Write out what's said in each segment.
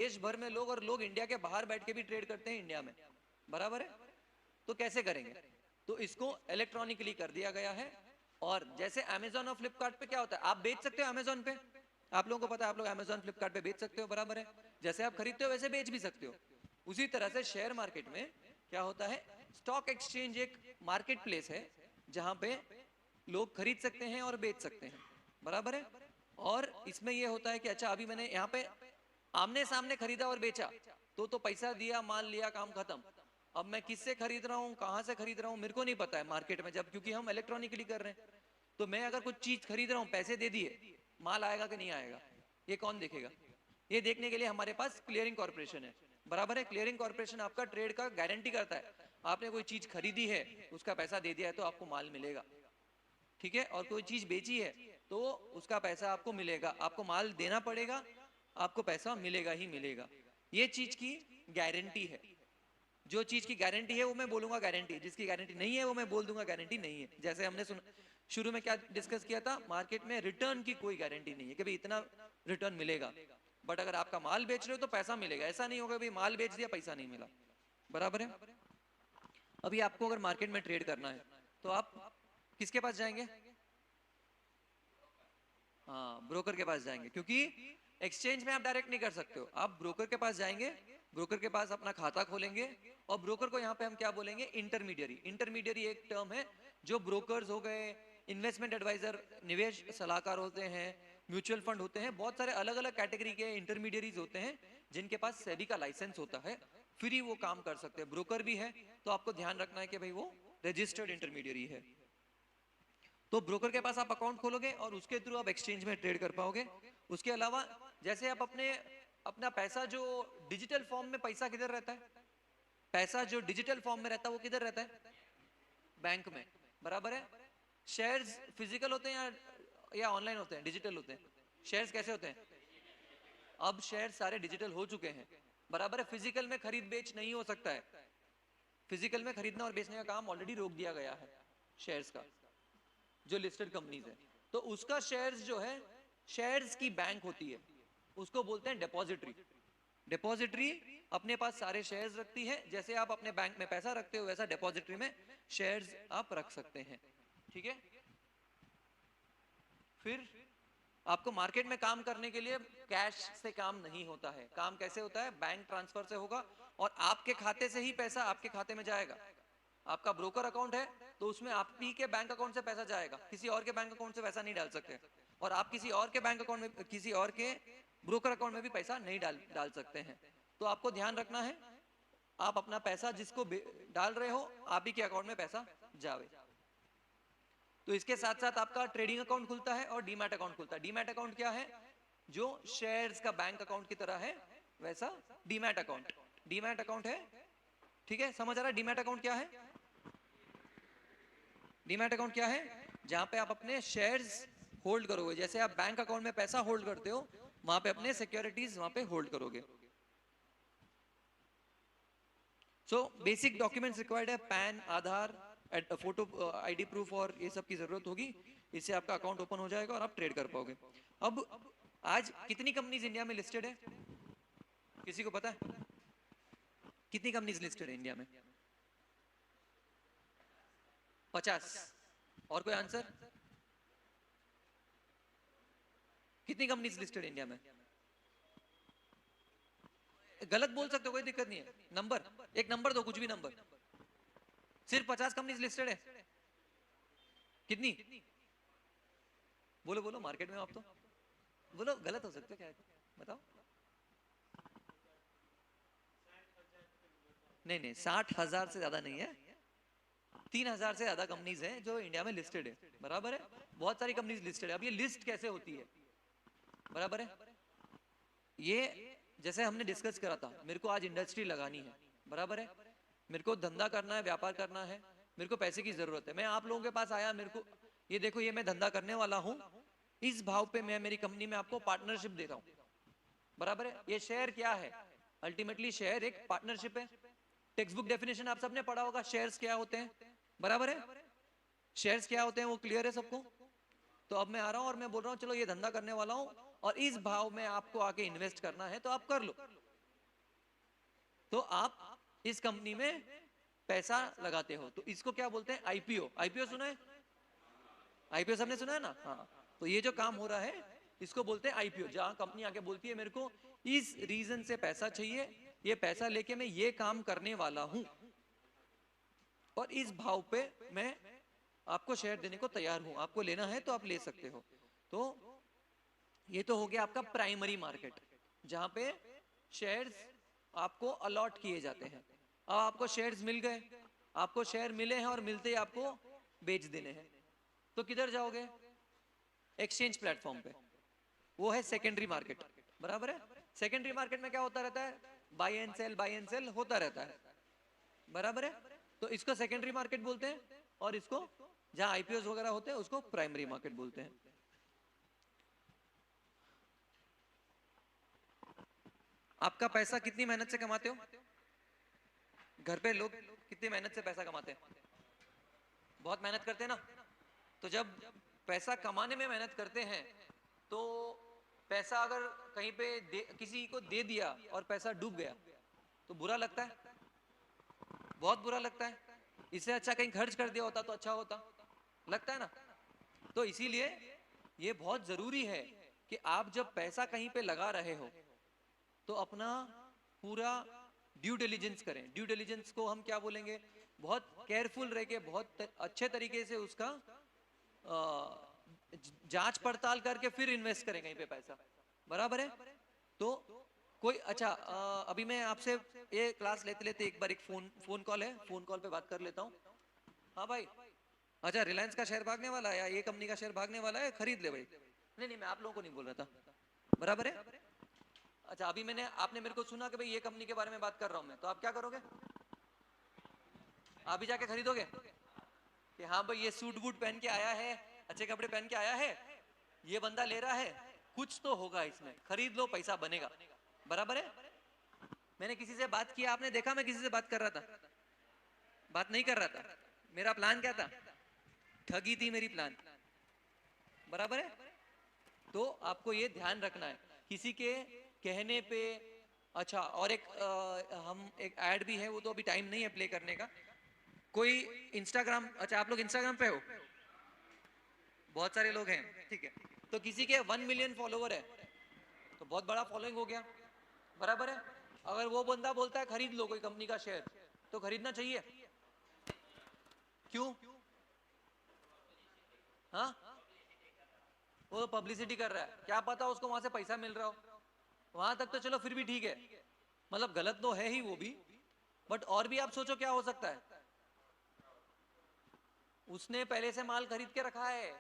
देश भर में लोग, और लोग इंडिया के बाहर बैठ के भी ट्रेड करते हैं इंडिया में, बराबर है। तो कैसे करेंगे? तो इसको इलेक्ट्रॉनिकली कर दिया गया है। और जैसे अमेजोन और फ्लिपकार्ट पे क्या होता है, आप बेच सकते हो अमेजोन पे, आप लोगों को पता है, आप लोग अमेजोन फ्लिपकार्ट पे बेच सकते हो, बराबर है। जैसे आप खरीदते हो वैसे बेच भी सकते हो। उसी तरह से शेयर मार्केट में क्या होता है, स्टॉक एक्सचेंज एक मार्केट प्लेस है जहां पे लोग खरीद सकते हैं और बेच सकते हैं, बराबर है। और इसमें यह होता है कि अच्छा अभी मैंने यहाँ पे आमने सामने खरीदा और बेचा, तो पैसा दिया, माल लिया, काम खत्म। अब मैं किससे खरीद रहा हूँ, कहाँ से खरीद रहा हूँ, मेरे को नहीं पता है मार्केट में, जब क्योंकि हम इलेक्ट्रॉनिकली कर रहे हैं। तो मैं अगर कुछ चीज खरीद रहा हूँ, पैसे दे दिए, माल आएगा कि नहीं आएगा, ये कौन देखेगा? ये देखने के लिए हमारे पास क्लियरिंग कॉर्पोरेशन है, बराबर है। क्लियरिंग कॉर्पोरेशन आपका ट्रेड का गारंटी करता है। आपने कोई चीज खरीदी है, उसका पैसा दे दिया है, तो आपको माल मिलेगा, ठीक है। और कोई चीज बेची है तो उसका पैसा आपको मिलेगा, आपको माल देना पड़ेगा, आपको पैसा मिलेगा ही मिलेगा। ये चीज की गारंटी है। जो चीज की गारंटी है वो मैं बोलूंगा गारंटी, जिसकी गारंटी नहीं है वो मैं बोल दूंगा गारंटी नहीं है। जैसे हमने शुरू में क्या डिस्कस किया था, मार्केट में रिटर्न की कोई गारंटी नहीं है कि भाई इतना रिटर्न मिलेगा, बट अगर आपका माल बेच रहे हो तो पैसा मिलेगा। ऐसा नहीं होगा भाई माल बेच दिया पैसा नहीं मिला, बराबर है। अभी आपको अगर मार्केट में ट्रेड करना है तो आप किसके पास जाएंगे? हाँ, ब्रोकर के पास जाएंगे, क्योंकि एक्सचेंज में आप डायरेक्ट नहीं कर सकते हो, आप ब्रोकर के पास जाएंगे, ब्रोकर के पास अपना खाता खोलेंगे। और ब्रोकर को यहाँ पे हम क्या बोलेंगे, इंटरमीडियरी। इंटरमीडियरी एक टर्म है जो ब्रोकर्स हो गए, इन्वेस्टमेंट एडवाइजर, निवेश सलाहकार होते हैं, म्यूचुअल फंड होते हैं, बहुत सारे अलग अलग कैटेगरी के इंटरमीडियरीज होते हैं जिनके पास सेबी का लाइसेंस होता है, फिर ही वो काम कर सकते हैं। ब्रोकर भी है तो आपको ध्यान रखना है कि भाई वो रजिस्टर्ड इंटरमीडियरी है। तो ब्रोकर के पास आप अकाउंट खोलोगे और उसके थ्रू आप एक्सचेंज में ट्रेड कर पाओगे। उसके अलावा जैसे आप अपना पैसा जो डिजिटल फॉर्म में, पैसा किधर रहता है, पैसा जो डिजिटल फॉर्म में रहता है वो किधर रहता है? बैंक में, बराबर है। शेयर्स फिजिकल होते हैं या ऑनलाइन होते हैं, डिजिटल होते हैं? शेयर्स कैसे होते हैं? अब शेयर सारे डिजिटल हो चुके हैं, बराबर है। फिजिकल में खरीद बेच नहीं हो सकता है, फिजिकल में खरीदना और बेचने का काम ऑलरेडी रोक दिया गया है शेयर्स का, जो लिस्टेड कंपनीज है। तो उसका शेयर्स जो है, शेयर्स की बैंक होती है, उसको बोलते हैं डिपॉजिटरी। डिपॉजिटरी अपने पास सारे शेयर्स रखती है, जैसे आप अपने बैंक में पैसा रखते हो वैसा डिपॉजिटरी में शेयर्स आप रख सकते हैं, ठीक है। फिर आपको मार्केट में काम करने के लिए कैश से काम नहीं होता है। काम कैसे होता है? बैंक ट्रांसफर से होगा, और आपके खाते से ही पैसा आपके खाते में जाएगा। आपका ब्रोकर अकाउंट है तो उसमें आप ही के बैंक अकाउंट से पैसा जाएगा, किसी और के बैंक अकाउंट से पैसा नहीं डाल सकते। और आप किसी और के बैंक अकाउंट में, किसी और के ब्रोकर अकाउंट में भी पैसा नहीं डाल सकते हैं। तो आपको ध्यान रखना है, आप अपना पैसा जिसको डाल रहे हो आप ही के अकाउंट में पैसा जावे। तो इसके साथ साथ आपका ट्रेडिंग अकाउंट खुलता है और डीमैट अकाउंट खुलता है। डीमैट अकाउंट क्या है? जो शेयर्स का बैंक अकाउंट की तरह है वैसा डीमैट अकाउंट। डीमैट अकाउंट है, ठीक है, समझ आ रहा है डीमैट अकाउंट क्या है? डीमैट अकाउंट क्या है? जहां पे आप अपने शेयर्स होल्ड करोगे, जैसे आप बैंक अकाउंट में पैसा होल्ड करते हो, वहां पे अपने सिक्योरिटीज वहां पे होल्ड करोगे। सो बेसिक डॉक्यूमेंट्स रिक्वायर्ड है, पैन, आधार, फोटो आईडी प्रूफ, और ये सब की जरूरत होगी। इससे आपका अकाउंट ओपन हो जाएगा और आप ट्रेड कर पाओगे। अब आज कितनी कंपनीज इंडिया में लिस्टेड है, किसी को पता है? कितनी कंपनीज लिस्टेड है इंडिया में? 50। और कोई आंसर? कितनी कंपनीज लिस्टेड इंडिया में? गलत बोल सकते हो, कोई दिक्कत नहीं है। नंबर, एक नंबर दो, कुछ भी नंबर। सिर्फ 50 कंपनीज लिस्टेड है? कितनी? बोलो बोलो, मार्केट में आप तो बोलो, गलत हो सकते हो, क्या है? बताओ। नहीं नहीं, 60,000 से ज्यादा नहीं है, 3,000 से ज्यादा कंपनीज हैं जो इंडिया में लिस्टेड है, बराबर है। बहुत सारी कंपनीज लिस्टेड है। अब ये लिस्ट कैसे होती है, बराबर है। ये जैसे हमने डिस्कस करा था, मेरे को आज इंडस्ट्री लगानी है, बराबर है, मेरे को धंधा करना है, व्यापार करना है, मेरे को पैसे की जरूरत है, मैं आप लोगों के पास आया, मेरे को ये देखो, ये मैं धंधा करने वाला हूं, इस भाव पे मैं मेरी कंपनी में आपको पार्टनरशिप दे रहा हूं, बराबर है। ये शेयर क्या है? अल्टीमेटली शेयर एक पार्टनरशिप है। टेक्स्ट बुक डेफिनेशन आप सबने पढ़ा होगा, शेयर्स क्या होते हैं, बराबर है। शेयर्स क्या होते हैं वो क्लियर है सबको? तो अब मैं आ रहा हूं और मैं बोल रहा हूं चलो ये धंधा करने वाला हूं और इस भाव में आपको आके इन्वेस्ट करना है तो आप कर लो, तो आप इस कंपनी में पैसा लगाते हो, तो इसको क्या बोलते हैं? आईपीओ। आईपीओ सुना है? आईपीओ सबने सुना है ना? हाँ। तो ये जो काम हो रहा है इसको बोलते हैं आईपीओ, जहां कंपनी आके बोलती है मेरे को इस रीजन से पैसा चाहिए, ये पैसा लेके मैं ये काम करने वाला हूं और इस भाव पे मैं आपको शेयर देने को तैयार हूं, आपको लेना है तो आप ले सकते हो। तो ये तो हो गया आपका प्राइमरी मार्केट, जहां पे शेयर्स आपको अलॉट किए जाते हैं। अब आपको शेयर्स मिल गए, आपको शेयर मिले हैं और मिलते ही आपको बेच देने हैं, तो किधर जाओगे? एक्सचेंज प्लेटफॉर्म पे। वो है सेकेंडरी मार्केट, बराबर है? सेकेंडरी मार्केट में क्या होता रहता है? Buy and sell, buy and sell होता रहता है, बराबर है? तो इसको सेकेंडरी मार्केट बोलते हैं, और इसको जहां आईपीओ वगैरह होते हैं उसको प्राइमरी मार्केट बोलते हैं। आपका पैसा कितनी मेहनत से कमाते हो? घर पे लोग कितनी मेहनत से पैसा कमाते हैं? बहुत मेहनत करते हैं ना। तो जब पैसा कमाने में मेहनत करते हैं तो पैसा अगर कहीं पे किसी को दे दिया और पैसा डूब गया तो बुरा लगता है, बहुत बुरा लगता है। इससे अच्छा कहीं खर्च कर दिया होता तो अच्छा होता, लगता है ना? तो इसीलिए ये बहुत जरूरी है कि आप जब पैसा कहीं पे लगा रहे हो तो अपना पूरा ड्यू डिलिजेंस करें। ड्यू डिलिजेंस को हम क्या बोलेंगे? बहुत केयरफुल रह के, बहुत अच्छे तरीके से उसका जांच पड़ताल करके फिर इन्वेस्ट करें कहीं पे पैसा, बराबर है? तो कोई अच्छा अभी मैं आपसे ये क्लास लेते लेते एक बार एक फोन कॉल है, फोन कॉल पे बात कर लेता हूँ। हाँ भाई, अच्छा रिलायंस का शेयर भागने वाला है या ये कंपनी का शेयर भागने वाला है, खरीद ले भाई। नहीं नहीं, मैं आप लोगों को नहीं बोल रहा था, बराबर है? अच्छा अभी आपने मेरे को सुना कि भाई ये कंपनी के बारे में बात कर रहा हूं मैं, तो आप क्या करोगे? आप भी जाके खरीदोगे कि हाँ भाई ये सूट बूट पहन के आया है, अच्छे कपड़े पहन के आया है, ये बंदा ले रहा है, कुछ तो होगा इसमें, खरीद लो, पैसा बनेगा, बराबर है? मैंने किसी से बात किया, आपने देखा मैं किसी से बात कर रहा था? बात नहीं कर रहा था। मेरा प्लान क्या था? ठगी थी मेरी प्लान, बराबर है? तो आपको ये ध्यान रखना है किसी के कहने पे। अच्छा और हम एक ऐड भी है, वो तो अभी टाइम नहीं है प्ले करने का। कोई इंस्टाग्राम, अच्छा आप लोग इंस्टाग्राम पे हो? बहुत सारे लोग हैं, ठीक है। तो किसी के 1 मिलियन फॉलोवर है तो बहुत बड़ा फॉलोइंग हो गया, बराबर है? अगर वो बंदा बोलता है खरीद लो कोई कंपनी का शेयर, तो खरीदना चाहिए। क्यों? हाँ, वो पब्लिसिटी कर रहा है, क्या पता उसको वहां से पैसा मिल रहा हो, वहां तक तो चलो फिर भी ठीक है, मतलब गलत तो है ही वो भी, बट और भी आप सोचो क्या हो सकता है। उसने पहले से माल खरीद के रखा है,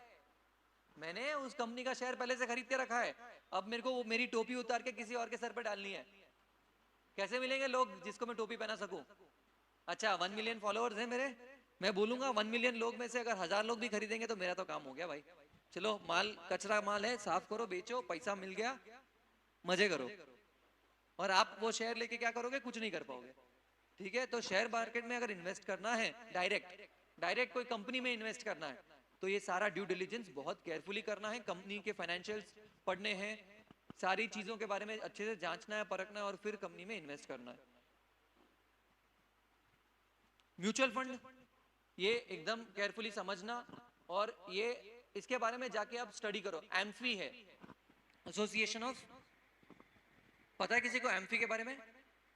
मैंने उस कंपनी का शेयर पहले से खरीद के रखा है, अब मेरे को वो मेरी टोपी उतार के किसी और के सर पे डालनी है। कैसे मिलेंगे लोग जिसको मैं टोपी पहना सकूं? अच्छा 1 मिलियन फॉलोअर्स हैं मेरे, मैं बोलूंगा 1 मिलियन लोग में से अगर 1000 लोग भी खरीदेंगे तो मेरा तो काम हो गया भाई। चलो माल कचरा माल है, साफ करो, बेचो, पैसा मिल गया, मजे करो। और आप वो शेयर लेके क्या करोगे? कुछ नहीं कर पाओगे, ठीक है? तो शेयर मार्केट में अगर इन्वेस्ट करना है, डायरेक्ट डायरेक्ट कोई कंपनी में इन्वेस्ट करना है, तो ये सारा ड्यू डिलिजेंस बहुत केयरफुली करना है, कंपनी के फाइनेंशियल्स पढ़ने हैं, सारी चीजों के बारे में अच्छे से जांचना है, परखना है, और फिर कंपनी में इन्वेस्ट करना है। म्यूचुअल फंड ये एकदम केयरफुली समझना, और ये इसके बारे में जाके आप स्टडी करो। एम्फी है, एसोसिएशन ऑफ, पता है किसी को एम्फी के बारे में?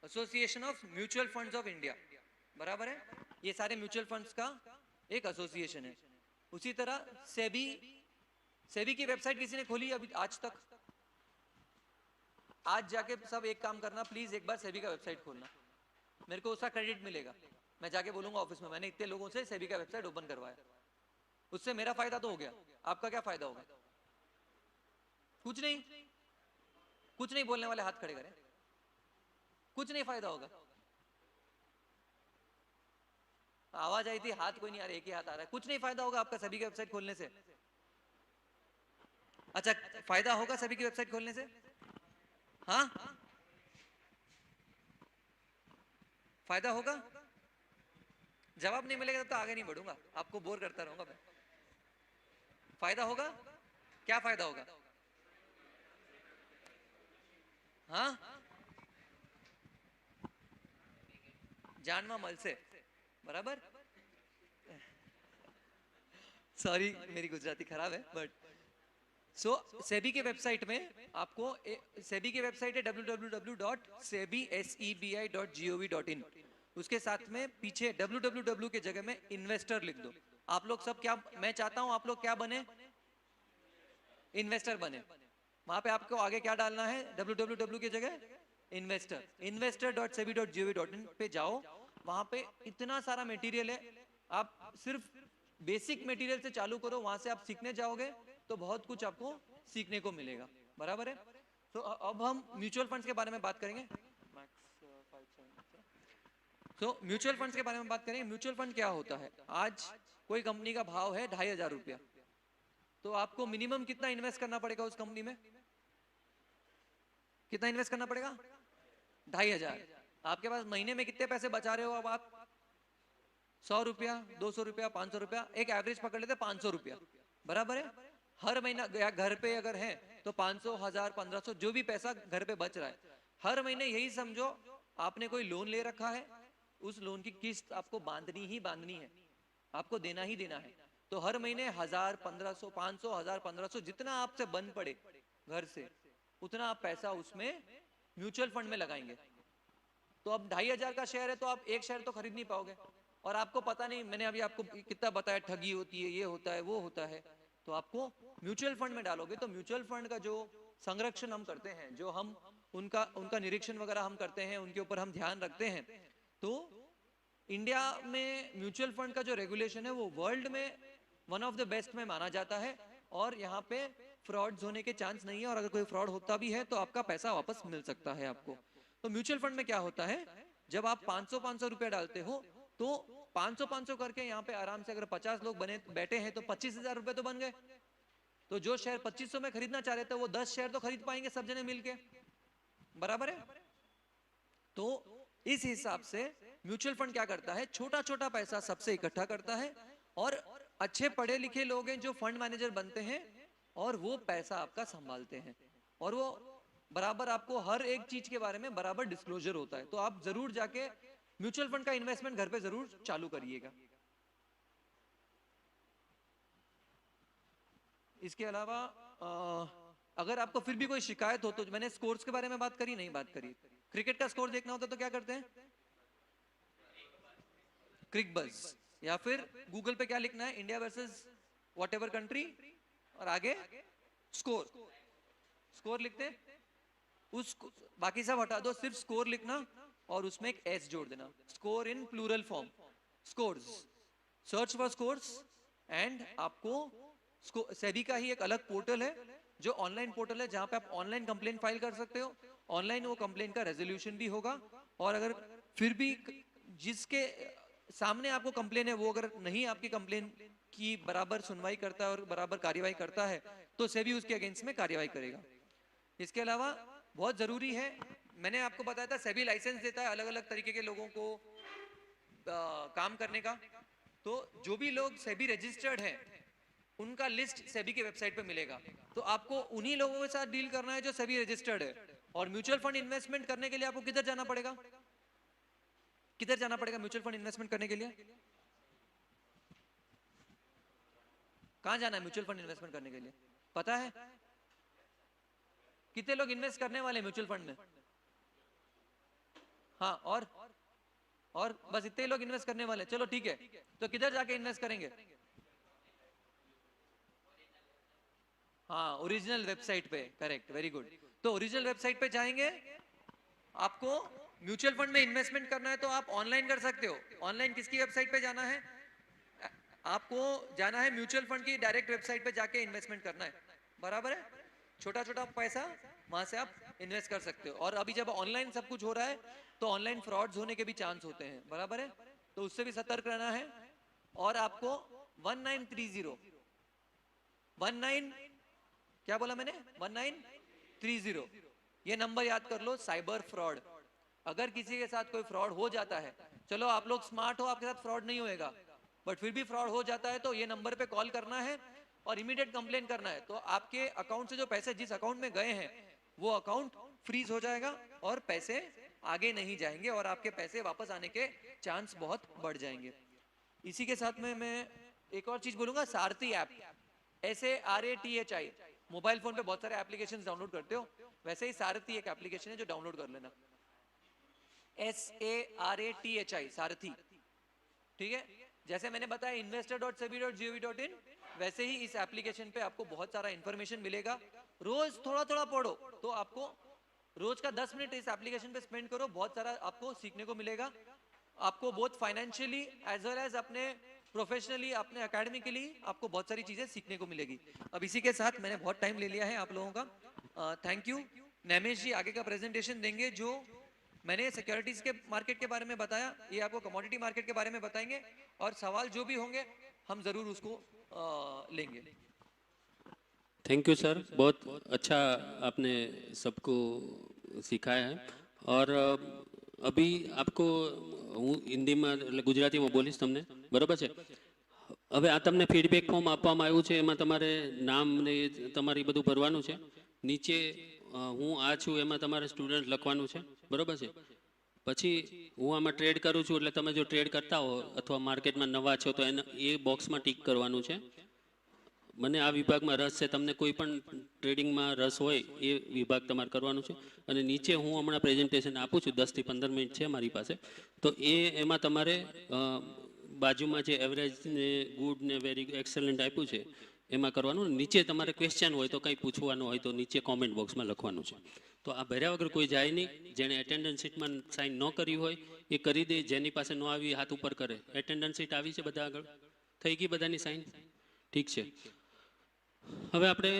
Association of mutual funds of India, बराबर है? ये सारे म्यूचुअल फंड्स का एक एसोसिएशन है। उसी तरह सेबी, सेबी की वेबसाइट किसी ने खोली अभी आज तक? आज जाके सब एक काम करना प्लीज, एक बार सेबी का वेबसाइट खोलना, मेरे को उसका क्रेडिट मिलेगा। मैं जाके बोलूंगा ऑफिस में मैंने इतने लोगों से सेबी का वेबसाइट ओपन करवाया, उससे मेरा फायदा तो हो गया, आपका क्या फायदा होगा? कुछ नहीं, कुछ नहीं बोलने वाले हाथ खड़े करें, कुछ नहीं फायदा होगा। आवाज आई थी, हाथ कोई नहीं आ रहा, एक ही हाथ आ रहा है। कुछ नहीं फायदा होगा आपका सभी की वेबसाइट खोलने से। अच्छा फायदा होगा सभी की वेबसाइट खोलने से? हाँ फायदा होगा? जवाब नहीं मिलेगा तो आगे नहीं बढ़ूंगा, आपको बोर करता रहूंगा मैं। फायदा होगा? क्या फायदा होगा? हाँ जानवा मल से, बराबर। सॉरी मेरी गुजराती खराब है, बट सेबी के वेबसाइट में आपको सेबी की वेबसाइट है www.sebi.gov.in। उसके साथ में पीछे www के जगह में इन्वेस्टर लिख दो। आप लोग सब क्या, मैं चाहता हूं आप लोग क्या बने, इन्वेस्टर बने। वहां पे आपको आगे क्या डालना है, www की जगह investor.sebi.gov.in पे जाओ। वहां पे इतना सारा मटेरियल है, आप सिर्फ बेसिक मटेरियल से चालू करो, वहां से आप सीखने जाओगे तो बहुत कुछ आपको सीखने को मिलेगा, बराबर है। तो अब हम म्यूचुअल फंड्स के बारे में बात करेंगे। तो म्यूचुअल फंड्स के बारे में बात करेंगे। म्यूचुअल फंड क्या होता है, आज कोई कंपनी का भाव है 2500 रुपया, तो आपको मिनिमम कितना इन्वेस्ट करना पड़ेगा उस कंपनी में, कितना इन्वेस्ट करना पड़ेगा, 2500। आपके पास महीने में कितने पैसे बचा रहे हो, अब आप 100 रुपया, 200 रुपया, 500 रुपया, एक एवरेज पकड़ लेते 500 रुपया, बराबर है। हर महीना घर पे अगर है तो 500, 1000, 1500 जो भी पैसा घर पे बच रहा है, हर महीने यही समझो आपने कोई लोन ले रखा है, उस लोन की किस्त आपको बांधनी ही बांधनी है, आपको देना ही देना है। तो हर महीने 1000, 1500, 500, 1000, 1500 जितना आपसे बन पड़े घर से, उतना आप पैसा उसमें म्यूचुअल फंड में लगाएंगे। तो अब 2500 का शेयर है तो आप एक शेयर तो खरीद नहीं पाओगे, और आपको पता नहीं, मैंने अभी आपको कितना बताया, ठगी होती है, ये होता है, वो होता है। तो आपको म्यूचुअल फंड में डालोगे तो म्यूचुअल फंड का जो संरक्षण हम करते हैं, जो हम उनका उनका निरीक्षण वगैरह हम करते हैं, उनके ऊपर हम ध्यान रखते हैं। तो इंडिया में म्यूचुअल फंड का जो रेगुलेशन है वो वर्ल्ड में वन ऑफ द बेस्ट में माना जाता है, और यहाँ पे फ्रॉड्स होने के चांस नहीं है, और अगर कोई फ्रॉड होता भी है तो आपका पैसा वापस मिल सकता है आपको। तो म्यूचुअल फंड में क्या होता है, जब आप 500-500 रुपया डालते हो तो 500-500 करके यहाँ पे आराम से अगर 50 लोग बने बैठे हैं तो 25,000 रुपए तो बन गए। तो जो शेयर 2500 में खरीदना चाह रहे थे वो 10 शेयर तो खरीद पाएंगे सब जने मिलके, बराबर है। तो इस हिसाब से म्यूचुअल फंड क्या करता है, छोटा छोटा पैसा सबसे इकट्ठा करता है, और अच्छे पढ़े लिखे लोग हैं जो फंड मैनेजर बनते हैं, और वो पैसा आपका संभालते हैं, और वो बराबर आपको हर एक चीज के बारे में बराबर डिस्क्लोजर होता है। तो आप जरूर जाके म्यूचुअल फंड का इन्वेस्टमेंट घर पे जरूर चालू करिएगा। इसके अलावा अगर आपको फिर भी कोई शिकायत हो तो, मैंने स्कोर्स के बारे में बात करी नहीं बात करी, क्रिकेट का स्कोर देखना होता तो क्या करते हैं, क्रिकबज, या फिर गूगल पे क्या लिखना है, India versus what ever country, और आगे स्कोर, स्कोर लिखते हैं। उस बाकी सब हटा दो, सिर्फ स्कोर लिखना और उसमें एक एस जोड़ देना, score in plural form, scores, search for scores. And आपको सेबी का ही एक अलग पोर्टल है जो ऑनलाइन पोर्टल है, जहां पे आप ऑनलाइन कंप्लेंट फाइल कर सकते हो, ऑनलाइन वो कंप्लेंट का रेजोल्यूशन भी होगा। और अगर फिर भी जिसके सामने आपको कंप्लेन है वो अगर नहीं आपकी कंप्लेन की बराबर सुनवाई करता है और बराबर कार्यवाही करता है तो सेबी उसके अगेंस्ट में कार्यवाही करेगा। इसके अलावा बहुत जरूरी है, मैंने आपको बताया था सेबी लाइसेंस देता है अलग अलग तरीके के लोगों को काम करने का। तो जो भी लोग सेबी रजिस्टर्ड हैं उनका लिस्ट सेबी की वेबसाइट पे मिलेगा। तो आपको उन्हीं लोगों के साथ डील करना है जो सेबी रजिस्टर्ड है। और म्यूचुअल फंड इन्वेस्टमेंट करने के लिए आपको किधर जाना पड़ेगा, किधर जाना पड़ेगा म्यूचुअल फंड इन्वेस्टमेंट करने के लिए, कहां जाना है म्यूचुअल फंड इन्वेस्टमेंट करने के लिए, पता है कितने लोग इन्वेस्ट करने वाले म्यूचुअल फंड में, हाँ, और बस इतने लोग इन्वेस्ट करने वाले, चलो ठीक है। तो किधर जाके इन्वेस्ट करेंगे, हाँ, ओरिजिनल वेबसाइट पे, करेक्ट, वेरी गुड। तो ओरिजिनल वेबसाइट पे जाएंगे, आपको म्यूचुअल फंड में इन्वेस्टमेंट करना है तो आप ऑनलाइन कर सकते हो। ऑनलाइन किसकी वेबसाइट पे जाना है, आपको जाना है म्यूचुअल फंड की डायरेक्ट वेबसाइट पे जाके इन्वेस्टमेंट करना है, बराबर है। छोटा छोटा पैसा वहां से आप इन्वेस्ट कर सकते हो। और अभी जब ऑनलाइन सब कुछ हो रहा है तो ऑनलाइन फ्रॉड्स होने के भी चांस होते हैं, बराबर है, तो उससे भी सतर्क रहना है। और आपको 1930 क्या बोला मैंने, 1930 ये नंबर याद कर लो, साइबर फ्रॉड। अगर किसी के साथ कोई फ्रॉड हो जाता है, चलो आप लोग स्मार्ट हो, आपके साथ फ्रॉड नहीं होएगा, बट फिर भी फ्रॉड हो जाता है तो ये नंबर पे कॉल करना है और इमीडिएट कंप्लेन करना है। तो आपके अकाउंट से जो पैसे जिस अकाउंट में गए हैं वो अकाउंट फ्रीज हो जाएगा और पैसे आगे नहीं जाएंगे और आपके पैसे वापस आने के चांस बहुत बढ़ जाएंगे। इसी के साथ में मैं एक और चीज बोलूंगा, सारथी ऐप, SARATHI। मोबाइल फोन पे बहुत सारे एप्लीकेशंस डाउनलोड करते हो, वैसे ही सारथी एक एप्लीकेशन है जो डाउनलोड कर लेना, SARATHI, सारथी। ठीक है, जैसे मैंने बताया investor.sebi.gov.in, वैसे ही इस एप्लीकेशन पे आपको बहुत सारा इंफॉर्मेशन मिलेगा। रोज थोड़ा थोड़ा पढ़ो, तो आपको रोज का 10 मिनट इस एप्लीकेशन पे स्पेंड करो, बहुत सारा आपको सीखने को मिलेगा। आपको बहुत फाइनेंशियली एज वेल एज अपने प्रोफेशनली, अपने एकेडमिकली आपको बहुत सारी चीजें सीखने को मिलेगी। अब इसी के साथ मैंने बहुत टाइम ले लिया है आप लोगों का, थैंक यू। नैमेश जी आगे का प्रेजेंटेशन देंगे, जो मैंने सिक्योरिटीज के मार्केट के बारे में बताया, ये आपको कमोडिटी मार्केट के बारे में बताएंगे, और सवाल जो भी होंगे हम जरूर उसको लेंगे। थैंक यू सर, बहुत अच्छा आपने सबको सिखाया है। और अभी आपको હું હિન્દીમાં એટલે ગુજરાતીમાં બોલીશ તમને, બરાબર છે? હવે આ તમને ફીડબેક ફોર્મ આપવામાં આવ્યું છે, એમાં તમારે નામ ને તમારી બધું ભરવાનું છે. નીચે હું આ છું એમાં તમારે સ્ટુડન્ટ લખવાનું છે, બરાબર છે? પછી હું આમાં ટ્રેડ કરું છું, એટલે તમે જો ટ્રેડ કરતા હો અથવા માર્કેટમાં નવા છો તો એ બોક્સમાં ટીક કરવાનું છે. મને આ વિભાગમાં રસ છે, તમને કોઈ પણ ટ્રેડિંગમાં રસ હોય એ વિભાગ તમારે કરવાનું છે. અને નીચે હું હમણાં પ્રેઝન્ટેશન આપું છું, 10 થી 15 મિનિટ છે મારી પાસે, તો એમાં તમારે બાજુમાં જે એવરેજ ને ગુડ ને વેરી એક્સેલન્ટ આપ્યું છે એમાં કરવાનું. નીચે તમારે ક્વેશ્ચન હોય તો કંઈ પૂછવાનું હોય તો નીચે કોમેન્ટ બોક્સમાં લખવાનું છે. તો આ ભર્યા વગર કોઈ જાય નહીં. જેણે એટેન્ડન્સ શીટમાં સાઇન ન કરી હોય એ કરી દે, જેની પાસે ન આવી હાથ ઉપર કરે. એટેન્ડન્સ શીટ આવી છે બધા આગળ? થઈ ગઈ બધાની સાઇન? ઠીક છે. હવે આપણે,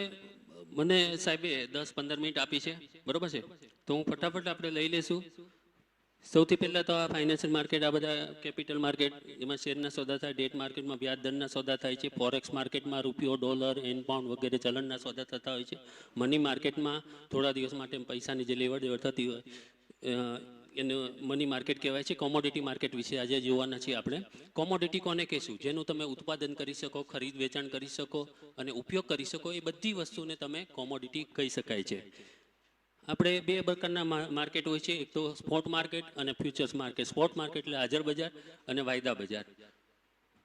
મને સાહેબે 10-15 મિનિટ આપી છે, બરોબર છે? તો હું ફટાફટ આપણે લઈ લઈશું. સૌથી પહેલાં તો આ ફાઇનાન્શિયલ માર્કેટ, આ બધા કેપિટલ માર્કેટ, એમાં શેરના સોદા થાય. ડેટ માર્કેટમાં વ્યાજ દરના સોદા થાય છે. ફોરેક્સ માર્કેટમાં રૂપિયો, ડોલર, એન પાઉન્ડ વગેરે ચલણના સોદા થતા હોય છે. મની માર્કેટમાં થોડા દિવસ માટે પૈસાની જે લેવડ દેવડ થતી હોય એને મની માર્કેટ કહેવાય છે. કોમોડિટી માર્કેટ વિશે આજે જોવાના છીએ આપણે. કોમોડિટી કોને કહેશું? જેનું તમે ઉત્પાદન કરી શકો, ખરીદ વેચાણ કરી શકો અને ઉપયોગ કરી શકો, એ બધી વસ્તુને તમે કોમોડિટી કહી શકાય છે. આપણે બે પ્રકારના માર્કેટ હોય છે, એક તો સ્પોટ માર્કેટ અને ફ્યુચર્સ માર્કેટ. સ્પોટ માર્કેટ એટલે હાજર બજાર અને વાયદા બજાર.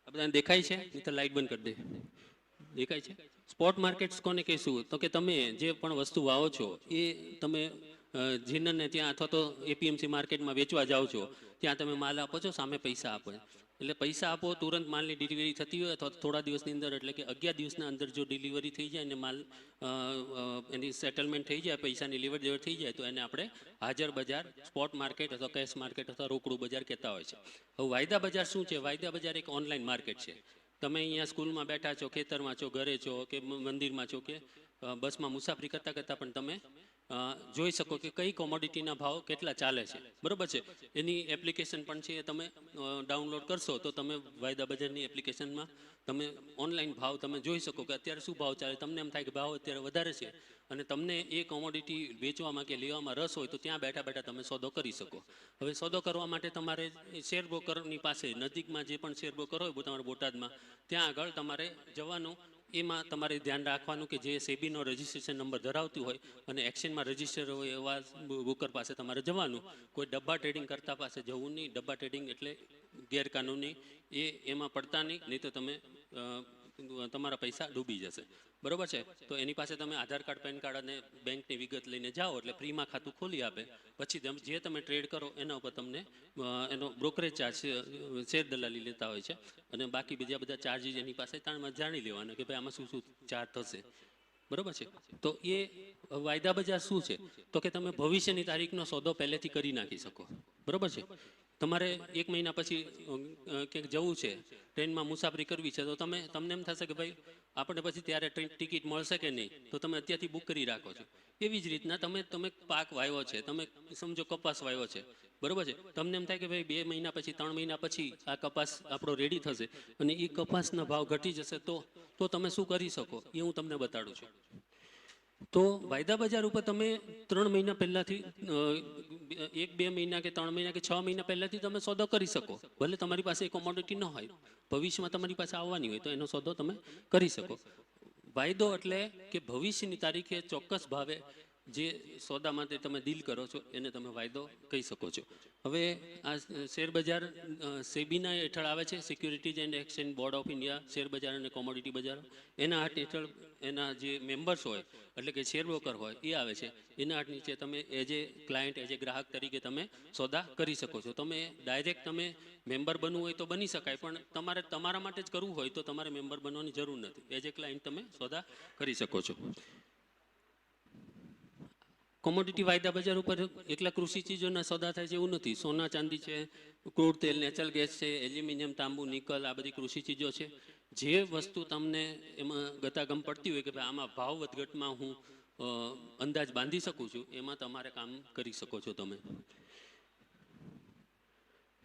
આ બધાને દેખાય છે? નહીં તો લાઇટ બંધ કરી દે. દેખાય છે? સ્પોટ માર્કેટ્સ કોને કહીશું? તો કે તમે જે પણ વસ્તુ વાવો છો એ તમે જીનને ત્યાં અથવા તો એપીએમસી માર્કેટમાં વેચવા જાઓ છો, ત્યાં તમે માલ આપો છો, સામે પૈસા આપો. એટલે પૈસા આપો, તુરંત માલની ડિલિવરી થતી હોય અથવા થોડા દિવસની અંદર, એટલે કે 11 દિવસના અંદર જો ડિલિવરી થઈ જાય અને માલ એની સેટલમેન્ટ થઈ જાય, પૈસાની લેવડ દેવડ થઈ જાય, તો એને આપણે હાજર બજાર, સ્પોટ માર્કેટ અથવા કેશ માર્કેટ અથવા રોકડું બજાર કહેતા હોય છે. હવે વાયદા બજાર શું છે? વાયદા બજાર એક ઓનલાઈન માર્કેટ છે. તમે અહીંયા સ્કૂલમાં બેઠા છો, ખેતરમાં છો, ઘરે છો કે મંદિરમાં છો કે બસમાં મુસાફરી કરતાં કરતાં પણ તમે જોઈ શકો કે કઈ કોમોડિટીના ભાવ કેટલા ચાલે છે, બરોબર છે? એની એપ્લિકેશન પણ છે, તમે ડાઉનલોડ કરશો તો તમે વાયદા બજારની એપ્લિકેશનમાં તમે ઓનલાઈન ભાવ તમે જોઈ શકો કે અત્યારે શું ભાવ ચાલે. તમને એમ થાય કે ભાવ અત્યારે વધારે છે અને તમને એ કોમોડિટી વેચવામાં કે લેવામાં રસ હોય તો ત્યાં બેઠા બેઠા તમે સોદો કરી શકો. હવે સોદો કરવા માટે તમારે શેર બ્રોકરની પાસે, નજીકમાં જે પણ શેર બ્રોકર હોય તમારા બોટાદમાં, ત્યાં આગળ તમારે જવાનું. એમાં તમારે ધ્યાન રાખવાનું કે જે સેબીનો રજિસ્ટ્રેશન નંબર ધરાવતું હોય અને એક્સચેન્જમાં રજિસ્ટર હોય એવા બ્રોકર પાસે તમારે જવાનું. કોઈ ડબ્બા ટ્રેડિંગ કરતા પાસે જવું નહીં. ડબ્બા ટ્રેડિંગ એટલે ગેરકાનૂની, એમાં પડતા નહીં તો તમે તમારા પૈસા ડૂબી જશે, બરોબર છે? તો એની પાસે તમે આધાર કાર્ડ, પેન કાર્ડ અને બેંકની વિગત લઈને જાઓ એટલે ફ્રીમાં ખાતું ખોલી આપે. પછી જે તમે ટ્રેડ કરો એના ઉપર તમને એનો બ્રોકરેજ ચાર્જ, શેર દલાલી લેતા હોય છે અને બાકી બીજા બધા ચાર્જીસ એની પાસે જાણી લેવાના કે ભાઈ આમાં શું શું ચાર્જ થશે, બરોબર છે? તો એ વાયદા બજાર શું છે? તો કે તમે ભવિષ્યની તારીખનો સોદો પહેલેથી કરી નાખી શકો, બરોબર છે? તમારે 1 મહિના પછી ક્યાંક જવું છે, ટ્રેનમાં મુસાફરી કરવી છે, તો તમને એમ થશે કે ભાઈ આપણે પછી ત્યારે ટ્રેન ટિકિટ મળશે કે નહીં, તો તમે અત્યારથી બુક કરી રાખો છો. એવી જ રીતના તમે પાક વાવ્યો છે, તમે સમજો કપાસ વાવ્યો છે, બરોબર છે? તમને એમ થાય કે ભાઈ 2 મહિના પછી, 3 મહિના પછી આ કપાસ આપણો રેડી થશે અને એ કપાસના ભાવ ઘટી જશે, તો તમે શું કરી શકો એ હું તમને બતાડું છું. તો વાયદા બજાર ઉપર તમે 3 મહિના પહેલાથી, 1-2 મહિના કે 3 મહિના કે 6 મહિના પહેલાથી તમે સોદો કરી શકો. ભલે તમારી પાસે એ કોમોડિટી ન હોય, ભવિષ્યમાં તમારી પાસે આવવાની હોય તો એનો સોદો તમે કરી શકો. વાયદો એટલે કે ભવિષ્યની તારીખે ચોક્કસ ભાવે જે સોદા માટે તમે ડીલ કરો છો એને તમે વાયદો કહી શકો છો. હવે આ શેરબજાર સેબીના હેઠળ આવે છે, securities and exchange board of India, શેરબજાર અને કોમોડિટી બજાર. એના હેઠળ એના જે મેમ્બર્સ હોય એટલે કે શેર બ્રોકર હોય એ આવે છે. એના નીચે તમે એજ એ ક્લાયન્ટ, એજ એ ગ્રાહક તરીકે તમે સોદા કરી શકો છો. તમે ડાયરેક્ટ તમે મેમ્બર બનવું હોય તો બની શકાય, પણ તમારે તમારા માટે જ કરવું હોય તો તમારે મેમ્બર બનવાની જરૂર નથી. એજ એ ક્લાયન્ટ તમે સોદા કરી શકો છો. કોમોડિટી વાયદા બજાર ઉપર એકલા કૃષિ ચીજોના સોદા થાય છે એવું નથી. સોના ચાંદી છે, ક્રૂડ તેલ, નેચરલ ગેસ છે, એલ્યુમિનિયમ, તાંબુ, નિકલ, આ બધી કૃષિ ચીજો છે. જે વસ્તુ તમને એમાં ગતાગમ પડતી હોય કે ભાઈ આમાં ભાવ વધઘટમાં હું અંદાજ બાંધી શકું છું, એમાં તમારે કામ કરી શકો છો તમે.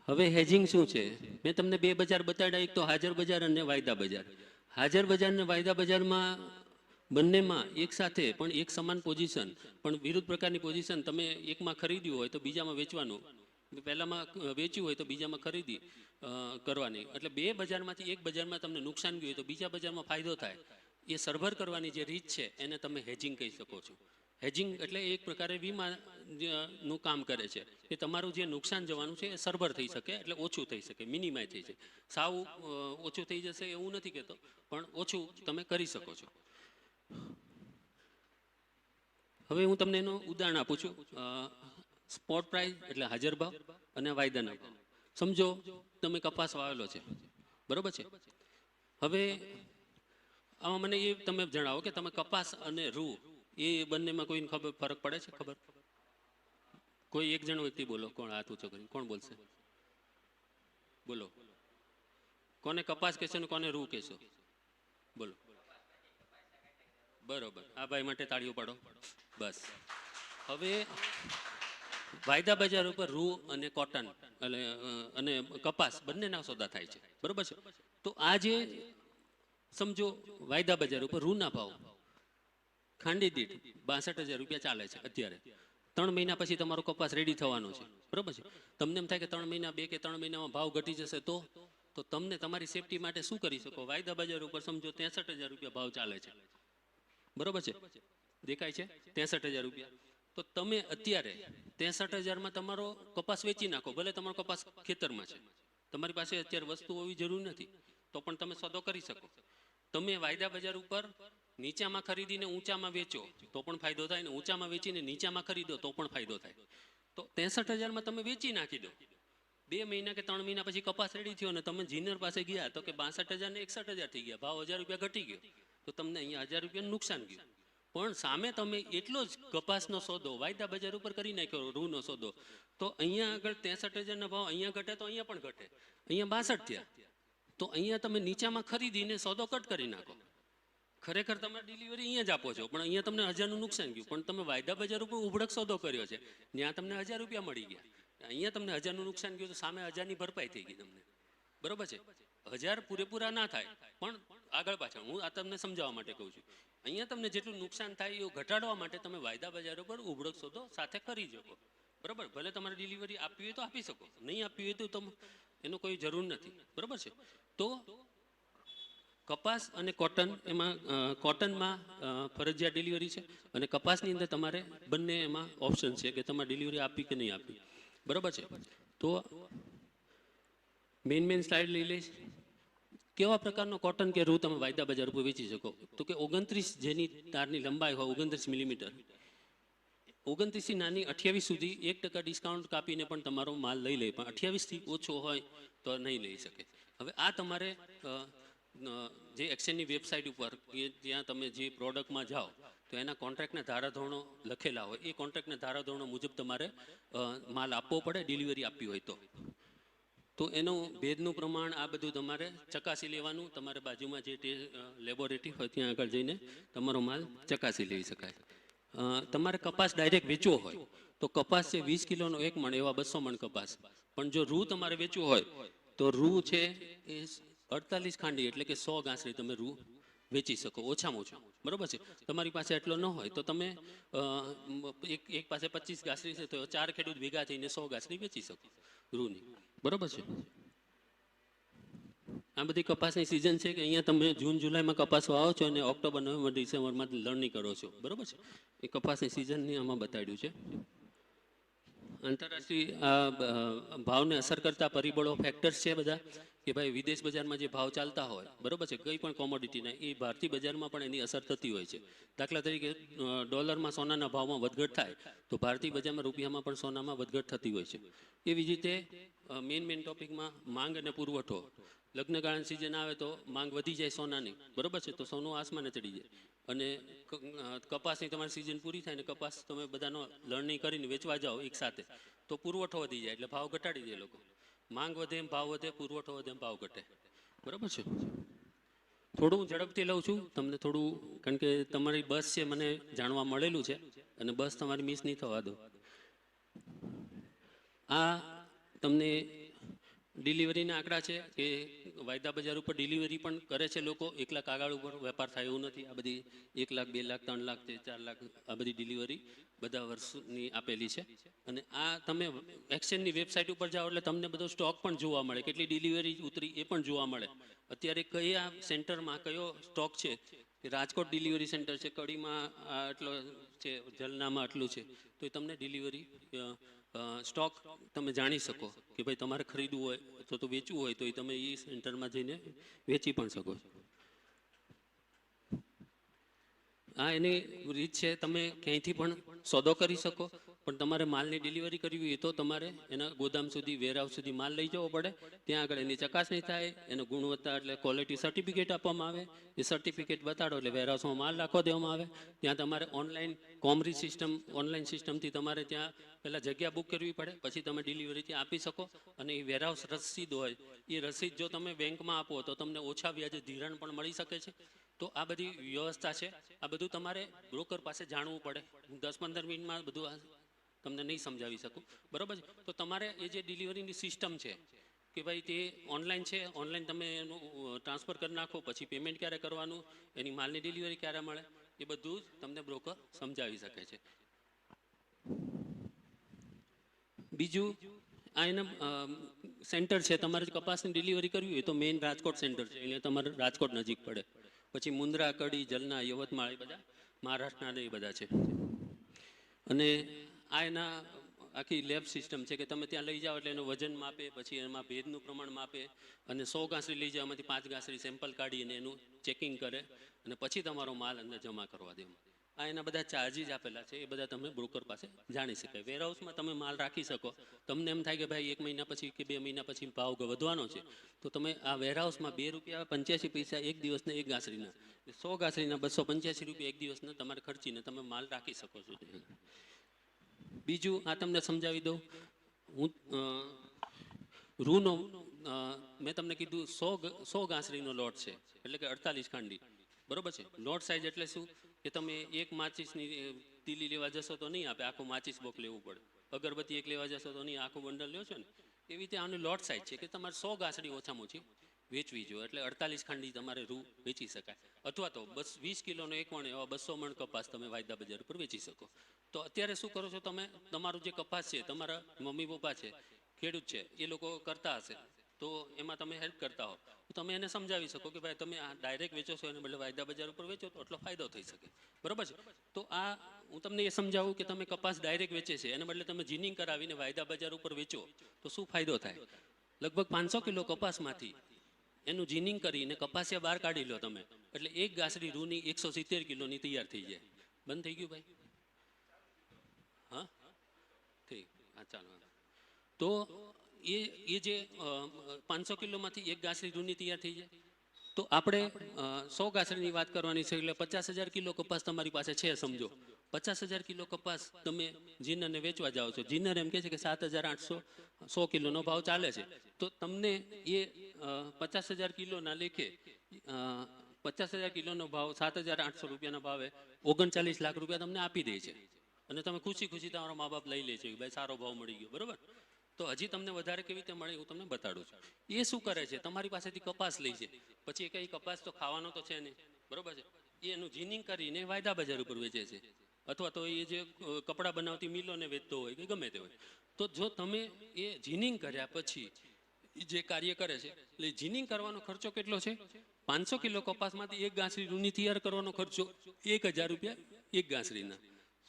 હવે હેજિંગ શું છે? મેં તમને બે બજાર બતાડ્યા, એક તો હાજર બજાર અને વાયદા બજાર. હાજર બજાર અને વાયદા બજારમાં બંનેમાં એક સાથે પણ એક સમાન પોઝિશન પણ વિરુદ્ધ પ્રકારની પોઝિશન. તમે એકમાં ખરીદ્યું હોય તો બીજામાં વેચવાનું, પહેલામાં વેચ્યું હોય તો બીજામાં ખરીદી કરવાની. એટલે બે બજારમાંથી એક બજારમાં તમને નુકસાન ગયું હોય તો બીજા બજારમાં ફાયદો થાય. એ સરભર કરવાની જે રીત છે એને તમે હેજિંગ કહી શકો છો. હેજિંગ એટલે એક પ્રકારે વીમાનું કામ કરે છે કે તમારું જે નુકસાન જવાનું છે એ સરભર થઈ શકે, એટલે ઓછું થઈ શકે, મિનિમાઇઝ થઈ જાય. સાવ ઓછું થઈ જશે એવું નથી કહેતો, પણ ઓછું તમે કરી શકો છો. હવે હું તમને એનું ઉદાહરણ આપું છું. સ્પોટ પ્રાઇસ એટલે હાજર ભાવ અને વાયદાના ભાવ. સમજો તમે કપાસ વાવેલો છે, બરોબર છે. હવે આમાં મને એ તમે જણાવો કે તમે કપાસ અને રૂ એ બંનેમાં કોઈને ખબર ફરક પડે છે? ખબર? કોઈ એક જણ વ્યક્તિ બોલો, કોણ હાથ ઊંચો કરી, કોણ બોલશે? બોલો, કોને કપાસ કહેશો ને કોને રૂ કહેશો? બોલો. બરોબર, આ ભાઈ માટે તાળીઓ પાડો. બસ. હવે વાયદા બજાર ઉપર રૂ અને કોટન એટલે અને કપાસ બંનેના સોદા થાય છે, બરોબર છે. તો આ જે સમજો વાયદા બજાર ઉપર રૂના ભાવ ખાંડી દીઠ 62,000 રૂપિયા ચાલે છે અત્યારે. 3 મહિના પછી તમારો કપાસ રેડી થવાનો છે, બરોબર છે. તમને એમ થાય કે 3 મહિના 2 કે 3 મહિનામાં ભાવ ઘટી જશે તો તમને તમારી સેફટી માટે શું કરી શકો? વાયદા બજાર ઉપર સમજો 63,000 રૂપિયા ભાવ ચાલે છે, બરોબર છે. દેખાય છે 63,000 રૂપિયા. તો તમે અત્યારે 63,000માં તમારો કપાસ વેચી નાખો. ભલે તમારો કપાસ ખેતરમાં છે, તમારી પાસે અત્યારે વસ્તુ હોવી જરૂર નથી, તો પણ તમે સોદો કરી શકો. તમે વાયદા બજાર ઉપર નીચામાં ખરીદીને ઊંચામાં વેચો તો પણ ફાયદો થાય, ને ઊંચામાં વેચીને નીચામાં ખરીદો તો પણ ફાયદો થાય. તો 63,000માં તમે વેચી નાખી દો. 2 મહિના કે 3 મહિના પછી કપાસ રેડી થયો ને તમે જીનર પાસે ગયા તો કે 62,000 ને 61,000 થઈ ગયા, ભાવ 1,000 રૂપિયા ઘટી ગયો, તો તમને અહીંયા 1,000 રૂપિયાનું નુકસાન ગયું. પણ સામે તમે એટલો જ કપાસનો સોદો વાયદા બજાર ઉપર કરી નાખ્યો, રૂનો સોદો, તો અહીંયા આગળ 63,000ના ભાવ અહીંયા ઘટે તો અહીંયા પણ ઘટે, અહીંયા 62 થયા. તો અહીંયા તમે નીચામાં ખરીદીને સોદો કટ કરી નાખો. ખરેખર તમે ડિલિવરી અહીંયા જ આપો છો, પણ અહીંયા તમને 1,000નું નુકસાન ગયું. પણ તમે વાયદા બજાર ઉપર ઉભડક સોદો કર્યો છે, ત્યાં તમને 1,000 રૂપિયા મળી ગયા. અહીંયા તમને 1,000નું નુકસાન ગયું તો સામે 1,000ની ભરપાઈ થઈ ગઈ તમને, બરોબર છે. 1,000 પૂરેપૂરા ના થાય પણ આગળ પાછળ, હું આ તમને સમજાવવા માટે કહું છું. અહીંયા તમને જેટલું નુકસાન થાય એવું ઘટાડવા માટે તમે વાયદા બજાર ઉપર ઉભડક સોદો સાથે કરી શકો, બરોબર. ભલે તમારે ડિલિવરી આપવી હોય તો આપી શકો, નહીં આપવી હોય તો તમે એનો કોઈ જરૂર નથી, બરોબર છે. તો કપાસ અને કોટન, એમાં કોટનમાં ફરજિયાત ડિલિવરી છે અને કપાસની અંદર તમારે બંને એમાં ઓપ્શન છે કે તમારે ડિલિવરી આપવી કે નહીં આપવી, બરોબર છે. તો મેઇન સ્લાઇડ લઈ લઈશ. કેવા પ્રકારનો કોટન કે રૂ તમે વાયદા બજાર ઉપર વેચી શકો? તો કે 29 જેની તારની લંબાઈ હોય 29 મિલીમીટર, 29 થી નાની 28 સુધી 1% ડિસ્કાઉન્ટ કાપીને પણ તમારો માલ લઈ લે, પણ 28 થી ઓછો હોય તો નહીં લઈ શકે. હવે આ તમારે જે એક્સચેન્જની વેબસાઇટ ઉપર કે ત્યાં તમે જે પ્રોડક્ટમાં જાઓ તો એના કોન્ટ્રાક્ટના ધારાધોરણો લખેલા હોય, એ કોન્ટ્રાક્ટના ધારાધોરણો મુજબ તમારે માલ આપવો પડે ડિલિવરી આપવી હોય તો એનું ભેદનું પ્રમાણ આ બધું તમારે ચકાસી લેવાનું. તમારે બાજુમાં જે લેબોરેટરી હોય ત્યાં આગળ જઈને તમારો માલ ચકાસી લઈ શકાય. તમારે કપાસ ડાયરેક્ટ વેચવો હોય તો કપાસ છે 20 કિલોનો 1 મણ, એવા 200 મણ કપાસ. પણ જો રૂ તમારે વેચવું હોય તો રૂ છે એ 48 ખાંડી એટલે કે 100 ગાંસડી તમે રૂ વેચી શકો, ઓછામાં ઓછું, બરોબર છે. તમારી પાસે એટલો ન હોય તો તમે એક પાસે 25 ગાંસડી છે તો 4 ખેડૂત ભેગા થઈને 100 ગાંસડી વેચી શકો રૂની, બરોબર છે. આ બધી કપાસની સિઝન છે કે અહીંયા તમે જૂન જુલાઈમાં કપાસ વાવો છો અને ઓક્ટોબર નવેમ્બર ડિસેમ્બરમાં લણણી કરો છો, બરોબર છે. એ કપાસની સિઝનની આમાં બતાડ્યું છે. આંતરરાષ્ટ્રીય ભાવને અસર કરતા પરિબળો ફેક્ટર્સ છે બધા, કે ભાઈ વિદેશ બજારમાં જે ભાવ ચાલતા હોય, બરોબર છે, કંઈ પણ કોમોડિટીના, એ ભારતીય બજારમાં પણ એની અસર થતી હોય છે. દાખલા તરીકે ડોલરમાં સોનાના ભાવમાં વધઘટ થાય તો ભારતીય બજારમાં રૂપિયામાં પણ સોનામાં વધઘટ થતી હોય છે. એવી જ રીતે મેઇન ટોપિકમાં માંગ અને પુરવઠો. લગ્નગાળાની સિઝન આવે તો માંગ વધી જાય સોનાની, બરોબર છે, તો સોનું આસમાને ચડી જાય. અને કપાસની તમારી સિઝન પૂરી થાય ને કપાસ તમે બધાનો લણણી કરીને વેચવા જાઓ એક સાથે, તો પુરવઠો વધી જાય એટલે ભાવ ઘટાડી દે લોકો. માંગ વધે એમ ભાવ વધે, પુરવઠો વધે એમ ભાવ ઘટે, બરોબર છે. થોડું હું ઝડપથી લઉં છું તમને થોડું, કારણ કે તમારી બસ છે મને જાણવા મળેલું છે અને બસ તમારી મિસ નહીં થવા દો. આ તમને ડિલિવરીના આંકડા છે કે વાયદા બજાર ઉપર ડિલિવરી પણ કરે છે લોકો, એકલા કાગળ ઉપર વેપાર થાય એવું નથી. આ બધી 1 લાખ 2 લાખ 3 લાખ 4 લાખ આ બધી ડિલિવરી બધા વર્ષની આપેલી છે. અને આ તમે એક્સચેન્જની વેબસાઇટ ઉપર જાઓ એટલે તમને બધો સ્ટોક પણ જોવા મળે, કેટલી ડિલિવરી ઉતરી એ પણ જોવા મળે. અત્યારે કયા સેન્ટરમાં કયો સ્ટોક છે, કે રાજકોટ ડિલિવરી સેન્ટર છે, કડીમાં આટલો છે, જલનામાં આટલું છે, તો એ તમને ડિલિવરી સ્ટોક તમે જાણી શકો કે ભાઈ તમારે ખરીદવું હોય અથવા તો વેચવું હોય તો એ તમે એ સેન્ટરમાં જઈને વેચી પણ શકો છો. આ એની રીત છે, તમે ક્યાંયથી પણ સોદો કરી શકો, પણ તમારે માલની ડિલિવરી કરવી હોય તો તમારે એના ગોદામ સુધી, વેરહાઉસ સુધી માલ લઈ જવો પડે. ત્યાં આગળ એની ચકાસણી થાય, એનો ગુણવત્તા એટલે ક્વોલિટી સર્ટિફિકેટ આપવામાં આવે. એ સર્ટિફિકેટ બતાડો એટલે વેરહાઉસમાં માલ રાખવા દેવામાં આવે. ત્યાં તમારે ઓનલાઈન કોમરી સિસ્ટમ, ઓનલાઈન સિસ્ટમથી તમારે ત્યાં પહેલાં જગ્યા બુક કરવી પડે, પછી તમે ડિલિવરી ત્યાં આપી શકો. અને એ વેરહાઉસ રસીદ હોય, એ રસીદ જો તમે બેંકમાં આપો તો તમને ઓછા વ્યાજે ધિરાણ પણ મળી શકે છે. તો આ બધી વ્યવસ્થા છે. આ બધું તમારે બ્રોકર પાસે જાણવું પડે. 10-15 મિનિટમાં બધું તમને નહીં સમજાવી શકું, બરાબર છે. તો તમારે એ જે ડિલિવરીની સિસ્ટમ છે કે ભાઈ તે ઓનલાઈન છે, ઓનલાઈન તમે એનું ટ્રાન્સફર કરી નાખો, પછી પેમેન્ટ ક્યારે કરવાનું, એની માલની ડિલિવરી ક્યારે મળે, એ બધું જ તમને બ્રોકર સમજાવી શકે છે. બીજું આ એના સેન્ટર છે, તમારે કપાસની ડિલિવરી કરવી હોય તો મેઇન રાજકોટ સેન્ટર છે, એટલે તમારે રાજકોટ નજીક પડે. પછી મુન્દ્રા, કડી, જલના, યવતમાળ એ બધા મહારાષ્ટ્રના એ બધા છે. અને આ એના આખી લેબ સિસ્ટમ છે કે તમે ત્યાં લઈ જાઓ એટલે એનું વજન માપે, પછી એમાં ભેજનું પ્રમાણ માપે, અને 100 ગાંસડી લઈ જાઓ એમાંથી 5 ગાંસડી સેમ્પલ કાઢીને એનું ચેકિંગ કરે અને પછી તમારો માલ અંદર જમા કરવા દે. આ એના બધા ચાર્જીસ આપેલા છે, એ બધા તમે બ્રોકર પાસે જાણી શકાય. વેરહાઉસમાં તમે માલ રાખી શકો. તમને એમ થાય કે ભાઈ 1 મહિના પછી કે 2 મહિના પછી ભાવ વધવાનો છે, તો તમે આ વેરહાઉસમાં ₹2.85 એક દિવસના એક ગાંસડીના, 100 ગાંસડીના ₹285 એક દિવસના તમારે ખર્ચીને તમે માલ રાખી શકો છો. બીજું આ તમને સમજાવી દઉં. હું રૂનો મેં તમને કીધું 100 ગાંસડીનો લોટ છે, એટલે કે 48 ખાંડી, બરોબર છે. લોટ સાઇઝ એટલે શું, કે તમે એક માચીસની તીલી લેવા જશો તો નહીં આપે, આખું માચીસ બોક લેવું પડે. અગરબત્તી એક લેવા જશો તો નહીં, આખું બંડલ લ્યો છો ને, એવી રીતે આનું લોટ સાઇઝ છે કે તમારે 100 ગાંસડી ઓછામાં ઓછી વેચવી જોઈએ, એટલે 48 ખાંડી તમારે રૂ વેચી શકાય. અથવા તો બસ 20 કિલોનો 1 મણ એવા 200 મણ કપાસ તમે વાયદા બજાર ઉપર વેચી શકો. તો અત્યારે શું કરો છો તમે, તમારું જે કપાસ છે, તમારા મમ્મી પપ્પા છે, ખેડૂત છે, એ લોકો કરતા હશે, તો એમાં તમે હેલ્પ કરતા હો તો તમે એને સમજાવી શકો કે ભાઈ તમે આ ડાયરેક્ટ વેચો છો એને બદલે વાયદા બજાર ઉપર વેચો તો એટલો ફાયદો થઈ શકે, બરાબર છે. તો આ હું તમને એ સમજાવું કે તમે કપાસ ડાયરેક્ટ વેચે છે એને બદલે તમે જીનિંગ કરાવીને વાયદા બજાર ઉપર વેચો તો શું ફાયદો થાય. લગભગ 500 કિલો કપાસમાંથી એનું જીનિંગ કરીને કપાસિયા બહાર કાઢી લો તમે, એટલે એક ગાંસડી રૂની 170 કિલોની તૈયાર થઈ જાય. બંધ થઈ ગયું ભાઈ? હા ઠીક, હા ચાલો. તો એ જે 500 કિલોમાંથી એક ગાંસડી રૂની તૈયાર થઈ જાય. તો આપણે 100 ગાંસડીની વાત કરવાની છે, એટલે 50,000 કિલો કપાસ તમારી પાસે છે સમજો. 50,000 કિલો કપાસ તમે જીનરને વેચવા જાઓ છો, જીનર એમ કહે છે કે 7,800 100 કિલોનો ભાવ ચાલે છે, તો તમને એ 50,000 કિલોના લેખે 50,000 કિલોનો ભાવ 7,800 રૂપિયાના ભાવે 39 લાખ રૂપિયા તમને આપી દે છે. અને તમે ખુશી ખુશી તમારા મા બાપ લઈ લે છે કે ભાઈ સારો ભાવ મળી ગયો, બરાબર. તો હજી તમને વધારે કેવી રીતે મળે હું તમને બતાડું છું. એ શું કરે છે, તમારી પાસેથી કપાસ લઈ છે, પછી કઈ કપાસ તો ખાવાનો તો છે નહીં, બરાબર છે. એ એનું જીનિંગ કરીને વાયદા બજાર ઉપર વેચે છે, અથવા તો એ જે કપડાં બનાવતી મિલોને વેચતો હોય કે ગમે તે હોય. તો જો તમે એ જીનિંગ કર્યા પછી ઈ જે કાર્ય કરે છે એટલે જીનિંગ કરવાનો ખર્ચો કેટલો છે? 500 કિલો કપાસમાંથી એક ગાંસડી રૂની તૈયાર કરવાનો ખર્ચો 1000 રૂપિયા એક ગાંસડીના.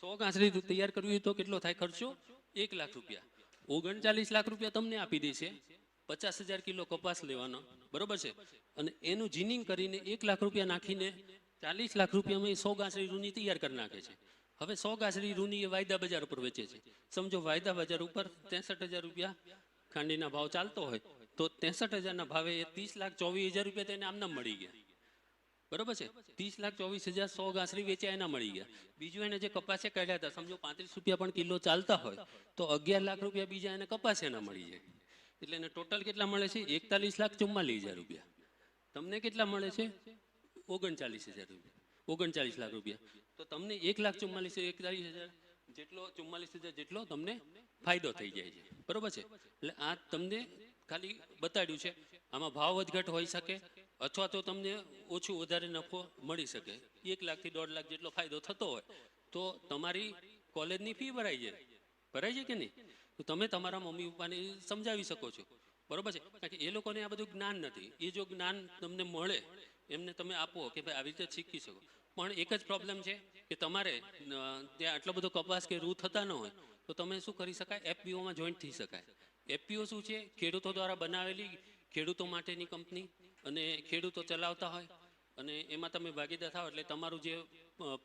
100 ગાંસડી તૈયાર કરવી હોય તો કેટલો થાય ખર્ચો? 1 લાખ રૂપિયા. 39 લાખ રૂપિયા તમને આપી દેશે 50,000 કિલો કપાસ લેવાનો, બરોબર છે, અને એનું જીનિંગ કરીને 1 લાખ રૂપિયા નાખીને 40 લાખ રૂપિયામાં 100 ગાંસડી રૂની તૈયાર કરી નાખે છે. હવે 100 ગાંસડી રૂની એ વાયદા બજાર ઉપર વેચે છે. સમજો વાયદા બજાર ઉપર 63,000 રૂપિયા ખાંડીના ભાવ ચાલતો હોય તો 63,000 ભાવે 30,24,000 રૂપિયા તેને આમનામ મળી ગયા, બરોબર છે. 30,24,000 100 ગાંસડી વેચ્યા એના મળી ગયા. બીજું એને જે કપાસે કાઢ્યા હતા, સમજો 35 રૂપિયા પણ કિલો ચાલતા હોય તો 11 લાખ રૂપિયા બીજા એને કપાસ એના મળી જાય. એટલે એને ટોટલ કેટલા મળે છે? 41,44,000 રૂપિયા. તમને કેટલા મળે છે? 39,000 રૂપિયા, 39 લાખ રૂપિયા. તો તમને 1,44,000 જેટલો 44,000 જેટલો તમને ફાયદો થઈ જાય છે, બરોબર છે. એટલે આ તમને ખાલી બતાડ્યું છે. આમાં ભાવ વધઘટ હોઈ શકે અથવા તો તમને ઓછું વધારે નફો મળી શકે. 1 લાખથી 1.5 લાખ જેટલો ફાયદો થતો હોય તો તમારી કોલેજની ફી ભરાઈ જાય. ભરાય છે કે નહીં? તો તમે તમારા મમ્મી પપ્પાને સમજાવી શકો છો, બરોબર છે. કારણ કે એ લોકોને આ બધું જ્ઞાન નથી. એ જો જ્ઞાન તમને મળે એમને તમે આપો કે ભાઈ આવી રીતે શીખી શકો. પણ એક જ પ્રોબ્લેમ છે કે તમારે ત્યાં આટલો બધો કપાસ કે રૂ થતા ન હોય તો તમે શું કરી શકાય? એફપીઓમાં જોઈન્ટ થઈ શકાય. એફપીઓ શું છે? ખેડૂતો દ્વારા બનાવેલી ખેડૂતો માટેની કંપની, અને ખેડૂતો ચલાવતા હોય અને એમાં તમે ભાગીદાર થાવ એટલે તમારું જે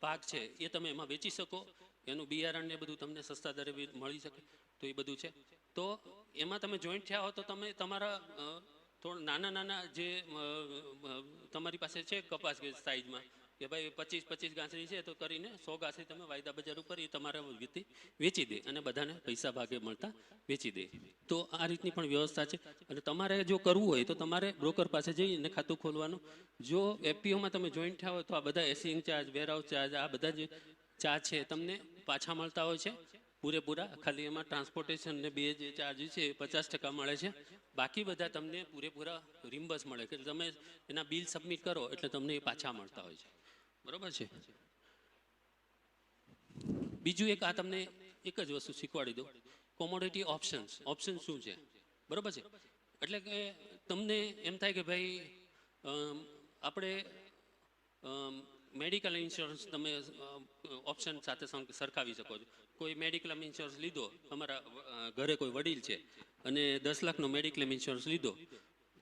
પાક છે એ તમે એમાં વેચી શકો. એનું બિયારણ ને બધું તમને સસ્તા દરે મળી શકે. તો એ બધું છે. તો એમાં તમે જોઈન્ટ થયા હો તો તમે તમારા થોડા નાના નાના જે તમારી પાસે છે કપાસ કે સાઈઝમાં કે ભાઈ 25 ગાંસડી છે તો કરીને 100 ગાંસડી તમે વાયદા બજાર ઉપર એ તમારા વ્યક્તિ વેચી દે અને બધાને પૈસા ભાગે મળતા વેચી દે. તો આ રીતની પણ વ્યવસ્થા છે. અને તમારે જો કરવું હોય તો તમારે બ્રોકર પાસે જઈને ખાતું ખોલવાનું. જો એફપીઓમાં તમે જોઈન્ટ થયા હોય તો આ બધા એસિંગ ચાર્જ, વેરહાઉસ ચાર્જ, આ બધા જે ચાર્જ છે તમને પાછા મળતા હોય છે પૂરેપૂરા. ખાલી એમાં ટ્રાન્સપોર્ટેશન ને બે જે ચાર્જ છે એ 50% મળે છે. બાકી બધા તમને પૂરેપૂરા રિમ્બર્સ મળે કે તમે એના બિલ સબમિટ કરો એટલે તમને એ પાછા મળતા હોય છે, બરોબર છે. બીજું એક આ તમને એક જ વસ્તુ શીખવાડી દઉં. Commodity options. ઓપ્શન શું છે? બરોબર છે. એટલે કે તમને એમ થાય કે ભાઈ આપણે મેડિકલ ઇન્સ્યોરન્સ તમે ઓપ્શન સાથે સરખાવી શકો છો. કોઈ મેડિક્લેમ ઇન્સ્યોરન્સ લીધો, તમારા ઘરે કોઈ વડીલ છે અને 10 લાખનો મેડિક્લેમ ઇન્સ્યોરન્સ લીધો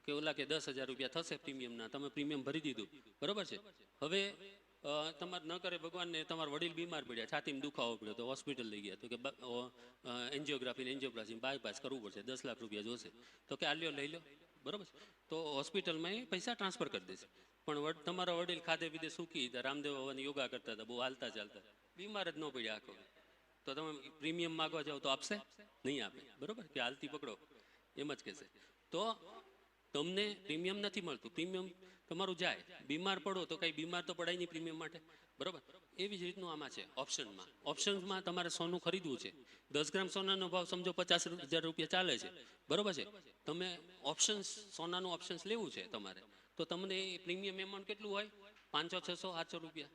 કે ઓલા કે 10,000 રૂપિયા થશે પ્રીમિયમના, તમે પ્રીમિયમ ભરી દીધું, બરોબર છે. હવે તમારે ન કરે ભગવાનને તમારા વડીલ બીમાર પડ્યા, છાતીમાં દુખાવો પડ્યો તો હોસ્પિટલ લઈ ગયા તો કે એન્જિયોગ્રાફી એન્જિયોપ્લાસ્ટી બાયપાસ કરવું પડશે, 10 લાખ રૂપિયા જોશે. તો કે આ લ્યો લઈ લો, બરોબર છે. તો હોસ્પિટલમાં એ પૈસા ટ્રાન્સફર કરી દેશે. પણ તમારા વડીલ ખાધે પીધે સૂકી હતા, રામદેવ બાબાની યોગા કરતા હતા, બહુ હાલતા ચાલતા, બીમાર જ ન પડ્યા આખો, તો તમે પ્રીમિયમ માગવા જાઓ તો આપશે? નહીં આપે, બરોબર. કે હાલતી પકડો એમ જ કહેશે. તો તમને પ્રીમિયમ નથી મળતું, પ્રીમિયમ તમારું જાય. બીમાર પડો તો કઈ બીમાર તો પડાય નહીં પ્રીમિયમ માટે, બરોબર. એવી જ રીતનું આમાં છે ઓપ્શનમાં. ઓપ્શનમાં તમારે સોનું ખરીદવું છે. 10 ગ્રામ સોનાનો ભાવ સમજો 50,000 રૂપિયા ચાલે છે, બરોબર છે. તમે ઓપ્શન્સ સોનાનું ઓપ્શન્સ લેવું છે તમારે તો તમને પ્રીમિયમ એમાઉન્ટ કેટલું હોય? 500, 600, 700 રૂપિયા.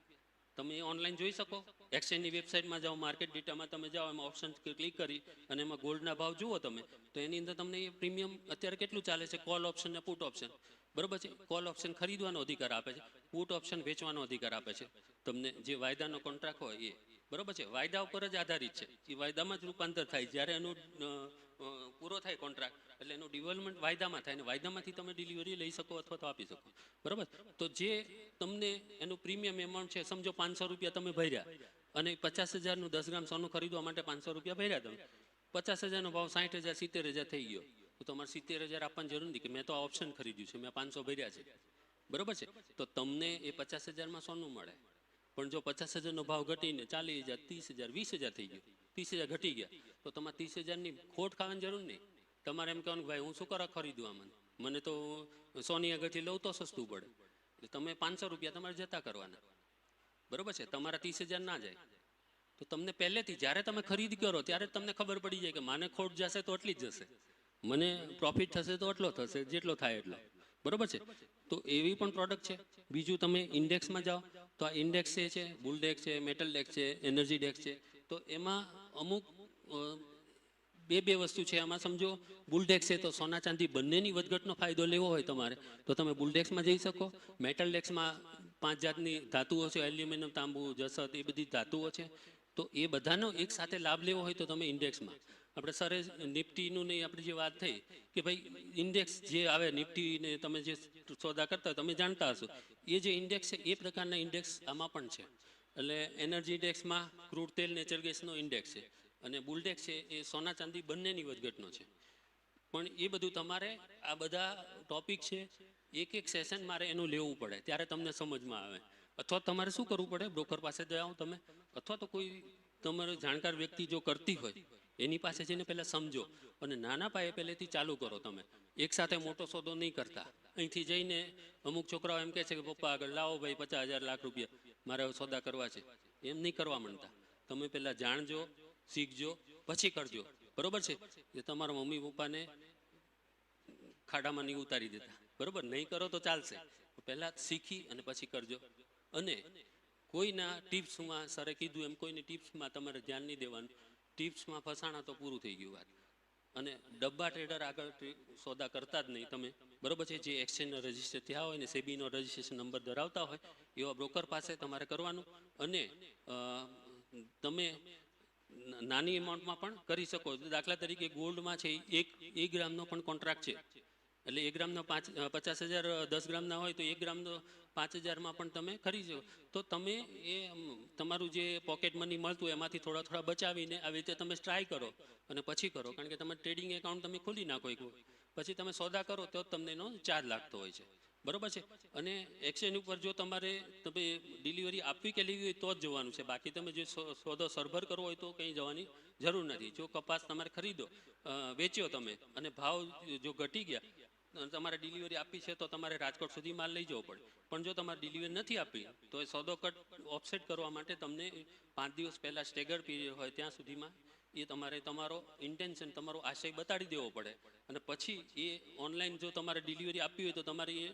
તમે ઓનલાઈન જોઈ શકો. એક્સચેન્જની વેબસાઇટમાં જાઓ, માર્કેટ ડેટામાં તમે જાઓ, એમાં ઓપ્શન ક્લિક કરી અને એમાં ગોલ્ડના ભાવ જુઓ તમે તો એની અંદર તમને એ પ્રીમિયમ અત્યારે કેટલું ચાલે છે, કોલ ઓપ્શન ને પુટ ઓપ્શન, બરોબર છે. કોલ ઓપ્શન ખરીદવાનો અધિકાર આપે છે, પુટ ઓપ્શન વેચવાનો અધિકાર આપે છે તમને. જે વાયદાનો કોન્ટ્રાક્ટ હોય એ, બરોબર છે, વાયદા ઉપર જ આધારિત છે. એ વાયદામાં જ રૂપાંતર થાય. જ્યારે એનું પૂરો થાય કોન્ટ્રાક્ટ એટલે એનું ડેવલપમેન્ટ વાયદામાં થાય, અને વાયદામાંથી તમે ડિલિવરી લઈ શકો અથવા તો આપી શકો, બરોબર. તો જે તમને એનું પ્રીમિયમ એમાઉન્ટ છે, સમજો 500 રૂપિયા તમે ભર્યા અને 50,000નું 10 ગ્રામ સોનું ખરીદવા માટે 500 રૂપિયા ભર્યા તમે, 50,000નો ભાવ 60,000, 70,000 થઈ ગયો તો તમારે 70,000 આપવાની જરૂર નથી કે મેં તો આ ઓપ્શન ખરીદ્યું છે, મેં 500 ભર્યા છે, બરોબર છે. તો તમને એ 50,000માં સોનું મળે. પણ જો 50,000નો ભાવ ઘટીને 40,000, 30,000, 20,000 થઈ ગયો, 30,000 ઘટી ગયા તો તમારે 30,000ની ખોટ ખાવાની જરૂર નહીં. તમારે એમ કહેવાનું ભાઈ હું શું કરવા ખરીદું આ, મને તો સોની આગળથી લઉં તો સસ્તું પડે. એટલે તમે 500 રૂપિયા તમારે જતા કરવાના, બરોબર છે. તમારા 30,000 ના જાય. તો તમને પહેલેથી જ્યારે તમે ખરીદી કરો ત્યારે તમને ખબર પડી જાય કે માને ખોટ જશે તો એટલી જ જશે, મને પ્રોફિટ થશે તો એટલો થશે, જેટલો થાય એટલો, બરોબર છે. તો એવી પણ પ્રોડક્ટ છે. બીજું તમે ઇન્ડેક્સમાં જાઓ તો આ ઇન્ડેક્સ છે, બુલ ડેક્સ છે, મેટલ ડેક્સ છે, એનર્જી ડેક્સ છે. તો એમાં અમુક બે વસ્તુ છે આમાં. સમજો બુલડેક્સ છે તો સોના ચાંદી બંનેની વધઘટનો ફાયદો લેવો હોય તમારે તો તમે બુલડેક્સમાં જઈ શકો. મેટલ ડેક્સમાં 5 જાતની ધાતુઓ છે, એલ્યુમિનિયમ, તાંબુ, જસત, એ બધી ધાતુઓ છે. તો એ બધાનો એક સાથે લાભ લેવો હોય તો તમે ઇન્ડેક્સમાં. આપણે સરે નિફ્ટીનું ને આપણી જે વાત થઈ કે ભાઈ ઇન્ડેક્સ જે આવે નિફ્ટીને તમે જે સોદા કરતા હોય તમે જાણતા હશો, એ જે ઇન્ડેક્સ છે એ પ્રકારના ઇન્ડેક્સ આમાં પણ છે. એટલે એનર્જી ઇન્ડેક્સમાં ક્રૂડ તેલ, નેચરલ ગેસનો ઇન્ડેક્સ છે, અને બુલડેક્સ છે એ સોના ચાંદી બંનેની વધઘટનો છે. પણ એ બધું તમારે આ બધા ટોપિક છે એક એક સેશન મારે એનું લેવું પડે ત્યારે તમને સમજમાં આવે. અથવા તમારે શું કરવું પડે, બ્રોકર પાસે જાઓ તમે, અથવા તો કોઈ તમારો જાણકાર વ્યક્તિ જો કરતી હોય એની પાસે જઈને પહેલાં સમજો અને નાના પાયે પહેલેથી ચાલુ કરો. તમે એકસાથે મોટો સોદો નહીં કરતા. અહીંથી જઈને અમુક છોકરાઓ એમ કહે છે કે પપ્પા આગળ લાવો ભાઈ 50,000 લાખ રૂપિયા મારે સોદા કરવા છે, એમ નહીં કરવા માંડતા. તમે પહેલાં જાણજો, શીખજો, પછી કરજો. બરોબર છે? એ તમારા મમ્મી પપ્પાને ખાડામાં નહીં ઉતારી દેતા. બરોબર? નહીં કરો તો ચાલશે, પહેલાં શીખી અને પછી કરજો. અને કોઈના ટિપ્સમાં, સરે કીધું એમ, કોઈની ટિપ્સમાં તમારે ધ્યાન નહીં દેવાનું. ટિપ્સમાં ફસાણા તો પૂરું થઈ ગયું વાત. અને ડબ્બા ટ્રેડર આગળ સોદા કરતા જ નહીં તમે. બરોબર છે? જે એક્સચેન્જનો રજિસ્ટર થયા હોય ને સેબીનો રજિસ્ટ્રેશન નંબર ધરાવતા હોય એવા બ્રોકર પાસે તમારે કરવાનું. અને તમે નાની એમાઉન્ટમાં પણ કરી શકો. દાખલા તરીકે ગોલ્ડમાં છે 1 ગ્રામનો પણ કોન્ટ્રાક્ટ છે. એટલે 1 ગ્રામનો 50,000, 10 ગ્રામના હોય તો 1 ગ્રામનો 5,000માં પણ તમે કરી શકો. તો તમે એ તમારું જે પોકેટ મની મળતું એમાંથી થોડા થોડા બચાવીને આવી રીતે તમે ટ્રાય કરો અને પછી કરો. કારણ કે તમે ટ્રેડિંગ એકાઉન્ટ તમે ખોલી નાખો એક પછી તમે સોદા કરો તો તમને એનો ચાર્જ લાગતો હોય છે. બરોબર છે? અને એક્સચેન્જ ઉપર જો તમારે તમે ડિલિવરી આપવી કે લેવી હોય તો જ જવાનું છે. બાકી તમે જો સોદો સરભર કરવો હોય તો કંઈ જવાની જરૂર નથી. જો કપાસ તમારે ખરીદો, વેચ્યો તમે અને ભાવ જો ઘટી ગયા, તમારે ડિલિવરી આપી છે તો તમારે રાજકોટ સુધી માલ લઈ જવો પડે. પણ જો તમારે ડિલિવરી નથી આપી તો એ સોદો કટ ઓફસેટ કરવા માટે તમને 5 દિવસ પહેલાં સ્ટેગર પીરિયડ હોય ત્યાં સુધીમાં એ તમારે તમારો ઇન્ટેન્શન, તમારો આશય બતાડી દેવો પડે. અને પછી એ ઓનલાઈન જો તમારે ડિલિવરી આપવી હોય તો તમારે એ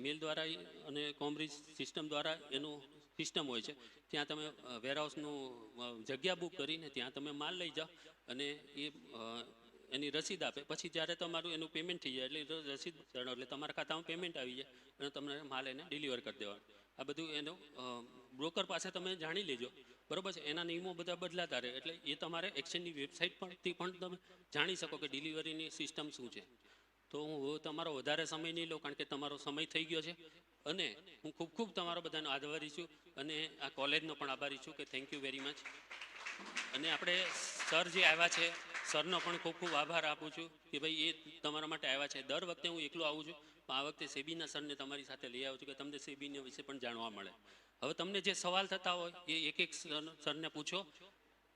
મેલ દ્વારા અને કોમરીજ સિસ્ટમ દ્વારા એનું સિસ્ટમ હોય છે. ત્યાં તમે વેરહાઉસનું જગ્યા બુક કરીને ત્યાં તમે માલ લઈ જાઓ અને એની રસીદ આપે. પછી જ્યારે તમારું એનું પેમેન્ટ થઈ જાય એટલે રસીદ એટલે તમારા ખાતામાં પેમેન્ટ આવી જાય અને તમને માલ એને ડિલિવર કરી દેવાનો. આ બધું એનું બ્રોકર પાસે તમે જાણી લેજો. બરોબર છે? એના નિયમો બધા બદલાતા રહે એટલે એ તમારે એક્સચેન્જની વેબસાઇટ પરથી પણ તમે જાણી શકો કે ડિલિવરીની સિસ્ટમ શું છે. તો હું તમારો વધારે સમય નહીં લઉં કારણ કે તમારો સમય થઈ ગયો છે. અને હું ખૂબ ખૂબ તમારો બધાનો આભારી છું અને આ કોલેજનો પણ આભારી છું કે થેન્ક યુ વેરી મચ. અને આપણે સર જે આવ્યા છે સરનો પણ ખૂબ ખૂબ આભાર આપું છું કે ભાઈ એ તમારા માટે આવ્યા છે. દર વખતે હું એકલો આવું છું પણ આ વખતે સેબીના સરને તમારી સાથે લઈ આવ્યો છું કે તમને સેબીના વિશે પણ જાણવા મળે. હવે તમને જે સવાલ થતા હોય એ એક એક સરને પૂછો.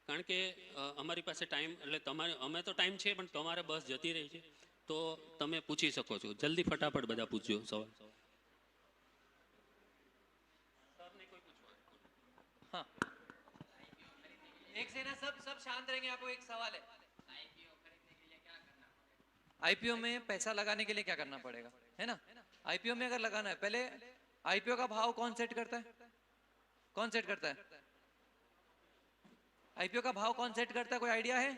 કારણ કે અમારી પાસે ટાઈમ એટલે અમે તો ટાઈમ છે પણ તમારે બસ જતી રહી છે તો તમે પૂછી શકો છો. જલ્દી ફટાફટ બધા પૂછજો સવાલ. हाँ, एक से ना सब शांत रहेंगे. आपको एक सवाल है, आईपीओ में पैसा लगाने के लिए क्या करना पड़ेगा, है ना? आईपीओ में अगर लगाना है, पहले आईपीओ का भाव कौन सेट करता है? कौन सेट करता है? आईपीओ का भाव कौन सेट करता है? कोई आइडिया है?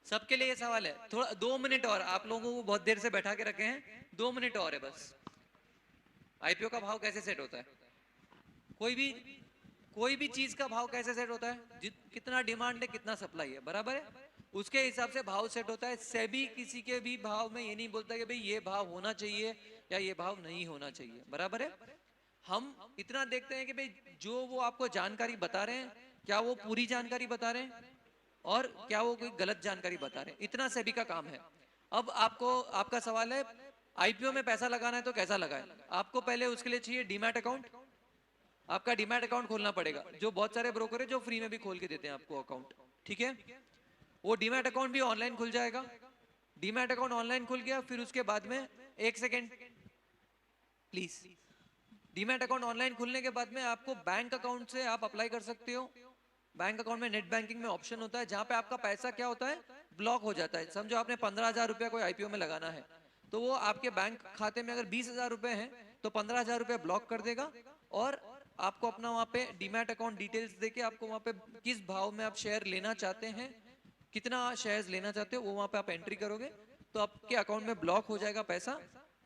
सबके लिए ये सवाल है. थोड़ा 2 मिनट और, आप लोगों को बहुत देर से बैठा के रखे हैं, 2 मिनट और है बस. आईपीओ का भाव कैसे सेट होता है? कोई भी चीज का भाव कैसे सेट होता है? कितना डिमांड है, कितना सप्लाई है, बराबर है? उसके हिसाब से भाव सेट होता है. सेबी किसी के भी भाव में ये नहीं बोलता कि भाई ये भाव होना चाहिए या ये भाव नहीं होना चाहिए, बराबर है? हम इतना देखते हैं कि भाई जो वो आपको जानकारी बता रहे हैं क्या वो पूरी जानकारी बता रहे हैं और क्या वो कोई गलत जानकारी बता रहे हैं. इतना सेबी का काम है. अब आपका सवाल है आईपीओ में पैसा लगाना है तो कैसा लगाए? आपको पहले उसके लिए चाहिए डीमैट अकाउंट. आपका डीमैट अकाउंट खोलना पड़ेगा. जो बहुत सारे ब्रोकर है जो फ्री में भी खोल के देते हैं आपको अकाउंट, ठीक है? वो डीमैट अकाउंट भी ऑनलाइन खुल जाएगा. डीमैट अकाउंट ऑनलाइन खुल गया, फिर उसके बाद में 1 second please. Demat account online खुलने के बाद में आपको बैंक अकाउंट से आप अप्लाई कर सकते हो. बैंक अकाउंट में नेट बैंकिंग में ऑप्शन होता है जहां पे आपका पैसा क्या होता है, ब्लॉक हो जाता है. समझो आपने 15,000 रुपया कोई आईपीओ में लगाना है तो वो आपके बैंक खाते में अगर 20,000 रुपए हैं तो 15,000 रुपया ब्लॉक कर देगा और आपको अपना वहां पे डीमैट अकाउंट डिटेल्स देके आपको वहां पे किस भाव में आप शेयर लेना चाहते हैं कितना शेयर्स लेना चाहते हो वो वहां पे आप एंट्री करोगे तो आपके अकाउंट में ब्लॉक हो जाएगा पैसा।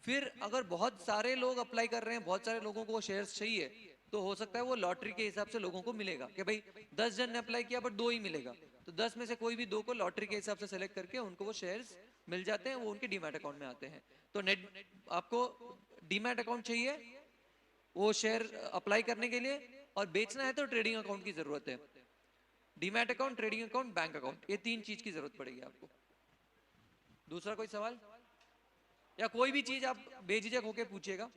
फिर अगर बहुत सारे लोग अप्लाई कर रहे हैं, बहुत सारे लोगों को वो शेयर्स चाहिए, तो हो सकता है वो लॉटरी के हिसाब से लोगों को मिलेगा कि भाई 10 जन ने अप्लाई किया बट 2 ही मिलेगा, तो 10 में से कोई भी 2 को लॉटरी के हिसाब से सेलेक्ट करके उनको वो शेयर्स मिल जाते हैं, वो उनके डीमैट अकाउंट में आते हैं। तो नेट आपको डीमैट अकाउंट चाहिए वो शेयर अप्लाई करने के लिए, और बेचना है तो ट्रेडिंग अकाउंट की जरूरत है। Demat account, trading account, bank account, ये 3 चीज की जरूरत पड़ेगी आपको। दूसरा कोई सवाल या कोई भी चीज आप बेझिझक होके पूछिएगा।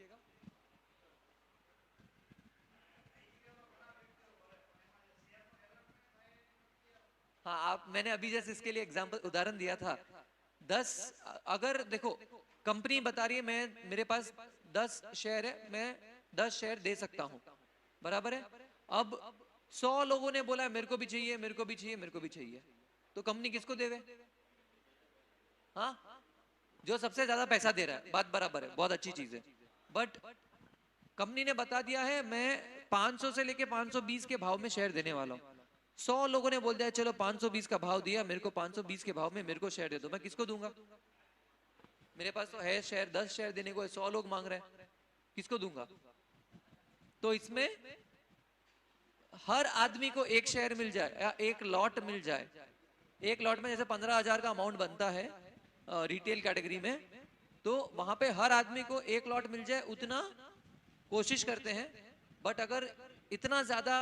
हाँ, आप मैंने अभी जैसे इसके लिए एग्जांपल उदाहरण दिया था 10, अगर देखो कंपनी बता रही है मैं मेरे पास 10 शेयर है, मैं 10 शेयर दे सकता हूं, बराबर है। अब 100 लोगों ने बोला मेरे को भी चाहिए, मेरे को भी चाहिए, मेरे को भी चाहिए, तो कंपनी किसको देवे? हाँ, जो सबसे ज्यादा पैसा दे रहा है, बात बराबर है, बहुत अच्छी चीज है। बट कंपनी ने बता दिया है मैं 500 से लेके 520 के भाव में शेयर देने वाला हूँ। 100 लोगों ने बोल दिया चलो 520 का भाव दिया, मेरे को 520 के भाव में मेरे को शेयर दे दो, मैं किसको दूंगा? मेरे पास तो है शेयर, 10 शेयर देने को 100 लोग मांग रहे हैं, किसको दूंगा? तो इसमें हर आदमी को एक शेयर मिल जाए या एक लॉट मिल जाए, एक लॉट में जैसे 15,000 का अमाउंट बनता है रिटेल कैटेगरी में, तो वहां पे हर आदमी को एक लॉट मिल जाए उतना कोशिश करते हैं। बट अगर इतना ज्यादा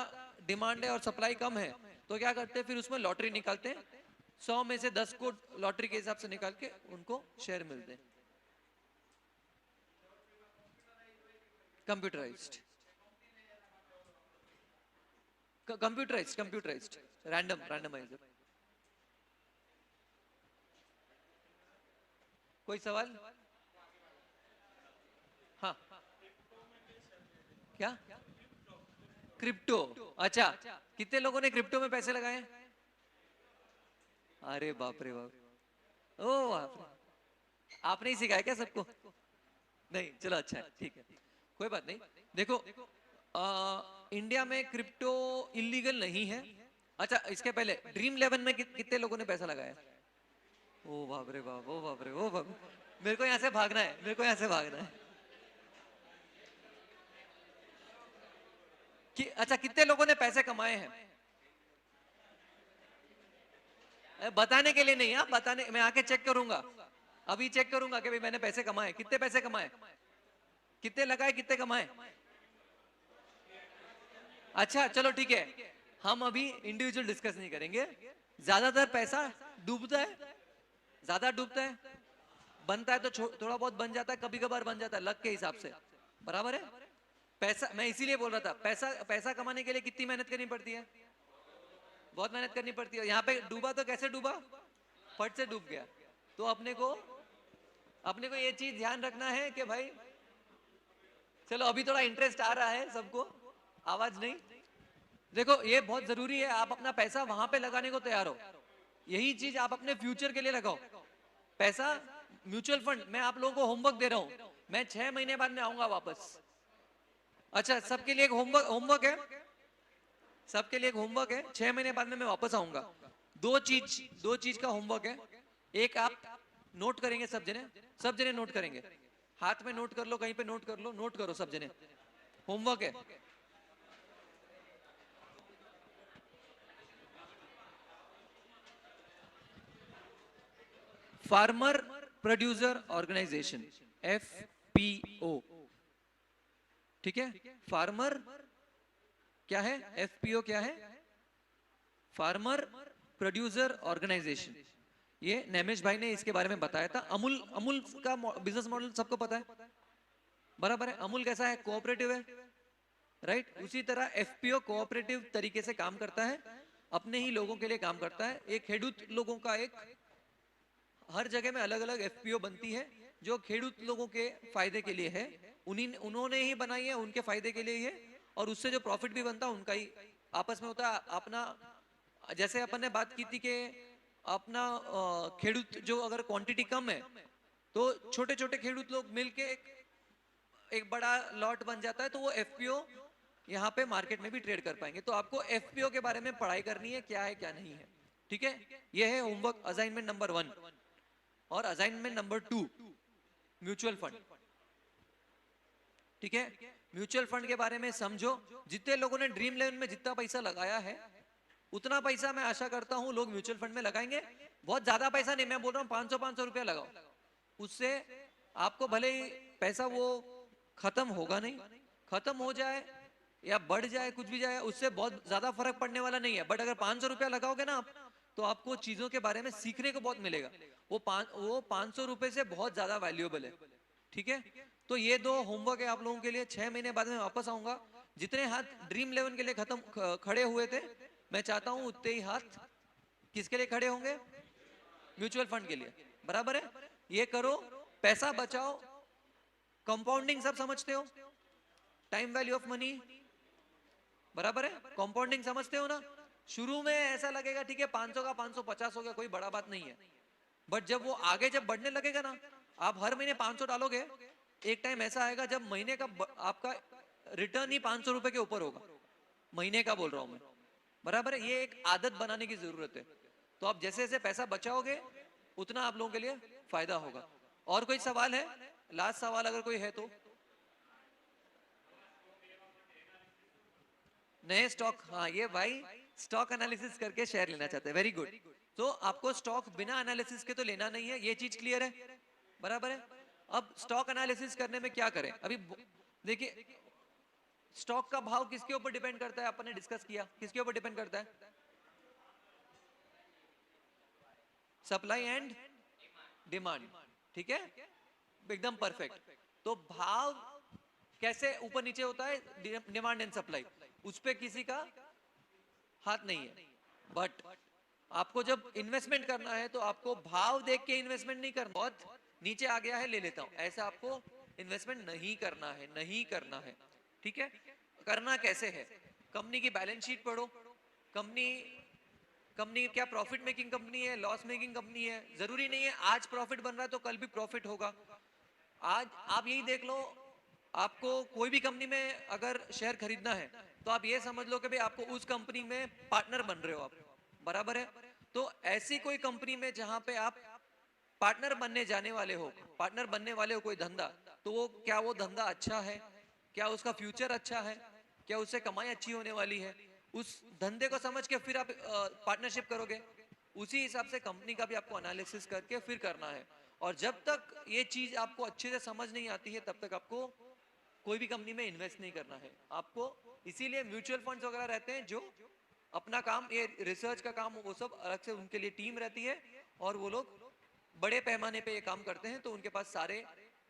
डिमांड है और सप्लाई कम है तो क्या करते हैं, फिर उसमें लॉटरी निकालते हैं, 100 में से 10 को लॉटरी के हिसाब से निकाल के उनको शेयर मिलते हैं। Computerised, computerised randomiser. कोई सवाल? हाँ, क्या? क्रिप्टो? अच्छा, कितने लोगों ने क्रिप्टो में पैसे लगाए? अरे बाप रे बाप, ओ बाप रे, आपने ही सिखाया क्या सबको? नहीं, चलो अच्छा है, ठीक है, कोई बात नहीं। देखो इंडिया में क्रिप्टो इलीगल नहीं है। अच्छा, इसके पहले ड्रीम 11 में कितने लोगों ने पैसा लगाया? ओ बाप रे बाप, ओ बाप रे, ओ बाप, मेरे को यहाँ से भागना है, मेरे को यहाँ से भागना है कि अच्छा कितने लोगों ने पैसे कमाए हैं? बताने के लिए नहीं, आप बताने, मैं आके चेक करूंगा, अभी चेक करूंगा कि भाई मैंने पैसे कमाए, कितने पैसे कमाए, कितने लगाए, कितने कमाए। अच्छा चलो ठीक है, हम अभी इंडिविजुअल डिस्कस नहीं करेंगे। ज्यादातर पैसा डूबता है, ज्यादा डूबता है, बनता है तो थोड़ा बहुत बन जाता है, कभी कभार बन जाता है लक के हिसाब से, बराबर है। पैसा, मैं इसीलिए बोल रहा था पैसा पैसा कमाने के लिए कितनी मेहनत करनी पड़ती है, बहुत मेहनत करनी पड़ती है। यहाँ पे डूबा तो कैसे डूबा, फट से डूब गया। तो अपने को ये चीज ध्यान रखना है कि भाई चलो अभी थोड़ा इंटरेस्ट आ रहा है सबको, आवाज नहीं। देखो ये बहुत जरूरी है, आप अपना पैसा वहां पे लगाने को तैयार हो, यही चीज आप अपने फ्यूचर के लिए लगाओ। पैसा म्यूचुअल फंड, मैं आप लोगों को होमवर्क दे रहा हूं, मैं 6 महीने बाद में आऊंगा वापस। अच्छा, सबके लिए एक होमवर्क होमवर्क है, सबके लिए एक होमवर्क है, 6 महीने बाद में मैं वापस आऊंगा। दो चीज का होमवर्क है। एक आप नोट करेंगे, सब जने नोट करेंगे, हाथ में नोट कर लो, कहीं पे नोट कर लो, नोट करो सब जने, होमवर्क है। फार्मर प्रोड्यूसर ऑर्गेनाइजेशन, FPO, ठीक है। फार्मर क्या है, FPO क्या है, फार्मर प्रोड्यूसर ऑर्गेनाइजेशन। ये नेमेश भाई ने इसके बारे में बताया था। अमूल का बिजनेस मॉडल सबको पता है, बराबर है। अमूल कैसा है, कोऑपरेटिव है, राइट। उसी तरह FPO कोऑपरेटिव तरीके से काम करता है, अपने ही लोगों के लिए काम करता है। एक खेडूत लोगों का एक, हर जगह में अलग अलग FPO बनती है जो खेडूत लोगों के फायदे के लिए है, उन्होंने ही बनाई है, उनके फायदे के लिए ही है, और उससे जो प्रॉफिट भी बनता है उनका ही आपस में होता है। अपना, जैसे अपन ने बात की थी कि अपना खेडूत जो अगर क्वांटिटी कम है तो छोटे छोटे खेडूत लोग मिलके एक बड़ा लॉट बन जाता है, तो वो FPO यहाँ पे मार्केट में भी ट्रेड कर पाएंगे। तो आपको FPO के बारे में पढ़ाई करनी है, क्या है क्या नहीं है, ठीक है, ये है होमवर्क असाइनमेंट नंबर 1। और असाइनमेंट नंबर 2, म्यूचुअल फंड। ठीक है, म्यूचुअल फंड के बारे में समझो। जितने लोगों ने ड्रीम 11 में जितना पैसा लगाया है, उतना पैसा मैं आशा करता हूं लोग म्यूचुअल फंड में लगाएंगे। बहुत ज्यादा पैसा नहीं, मैं बोल रहा हूं 500 रुपया लगाओ। उससे आपको भले ही पैसा वो खत्म होगा नहीं, खत्म हो जाए या बढ़ जाए, कुछ भी जाए, उससे बहुत ज्यादा फर्क पड़ने वाला नहीं है। बट अगर 500 रुपया लगाओगे ना आप, तो आपको चीजों के बारे में सीखने को बहुत मिलेगा। वो 500 रुपए से बहुत ज्यादा वैल्यूएबल है। ठीक है, तो ये 2 होमवर्क है आप लोगों के लिए। 6 महीने बाद में वापस आऊंगा। जितने हाथ ड्रीम 11 के लिए खड़े हुए थे, मैं चाहता हूं उतने ही हाथ किसके लिए खड़े होंगे? म्यूचुअल फंड के लिए। बराबर है? ये करो, पैसा बचाओ। कंपाउंडिंग सब समझते हो? टाइम वैल्यू ऑफ मनी, बराबर है? कंपाउंडिंग समझते हो ना? शुरू में ऐसा लगेगा ठीक है 500 का 550 हो गया, कोई बड़ा बात नहीं है। बट जब वो आगे जब बढ़ने लगेगा ना, आप हर महीने 500 डालोगे, एक टाइम ऐसा आएगा जब महीने का आपका रिटर्न ही 500 रुपए के ऊपर होगा। महीने का बोल रहा हूं मैं, बराबर है? ये एक आदत बनाने की जरूरत है। तो आप जैसे जैसे पैसा बचाओगे, उतना आप लोगों के लिए फायदा होगा। और कोई सवाल है? लास्ट सवाल अगर कोई है तो। नए स्टॉक, हाँ ये भाई स्टॉक एनालिसिस करके शेयर लेना चाहते हैं, वेरी गुड। तो आपको स्टॉक बिना एनालिसिस के तो लेना नहीं है, ये चीज क्लियर है? बराबर है? अब स्टॉक एनालिसिस करने में क्या करें? अभी देखिए, स्टॉक का भाव किसके ऊपर डिपेंड करता है? अपन ने डिस्कस किया, किसके ऊपर डिपेंड करता है? Supply and demand. ठीक है, एकदम परफेक्ट। तो भाव कैसे ऊपर नीचे होता है? डिमांड एंड सप्लाई, उस पे किसी का हाथ नहीं है। बट आपको जब इन्वेस्टमेंट करना है, तो आपको भाव देख के इन्वेस्टमेंट नहीं करना, बहुत नीचे आ गया है ले लेता हूं, ऐसा आपको इन्वेस्टमेंट नहीं करना है, नहीं करना है। ठीक है, करना कैसे है? कंपनी की बैलेंस शीट पढ़ो। कंपनी कंपनी क्या प्रॉफिट मेकिंग कंपनी है, लॉस मेकिंग कंपनी है? जरूरी नहीं है आज प्रॉफिट बन रहा है तो कल भी प्रॉफिट होगा। आज आप यही देख लो, आपको कोई भी कंपनी में अगर शेयर खरीदना है, तो आप ये समझ लो कि भाई आपको उस कंपनी में पार्टनर बन रहे हो आप। बराबर है? तो ऐसी कोई कंपनी में जहां पे आप पार्टनर बनने जाने वाले हो, पार्टनर बनने वाले हो कोई धंधा, तो वो क्या वो धंधा अच्छा है? क्या उसका फ्यूचर अच्छा है? क्या उससे कमाई अच्छी होने वाली है? उस धंधे को समझ के फिर आप पार्टनरशिप करोगे। उसी हिसाब से कंपनी का भी आपको एनालिसिस करके फिर करना है। और जब तक ये चीज आपको अच्छे से समझ नहीं आती है, तब तक आपको कोई भी कंपनी में इन्वेस्ट नहीं करना है आपको। इसीलिए म्यूचुअल फंड्स वगैरह रहते हैं जो अपना काम, ये रिसर्च का काम, वो सब अलग से उनके लिए टीम रहती है, और वो लोग बड़े पैमाने पे ये काम करते हैं। तो उनके पास सारे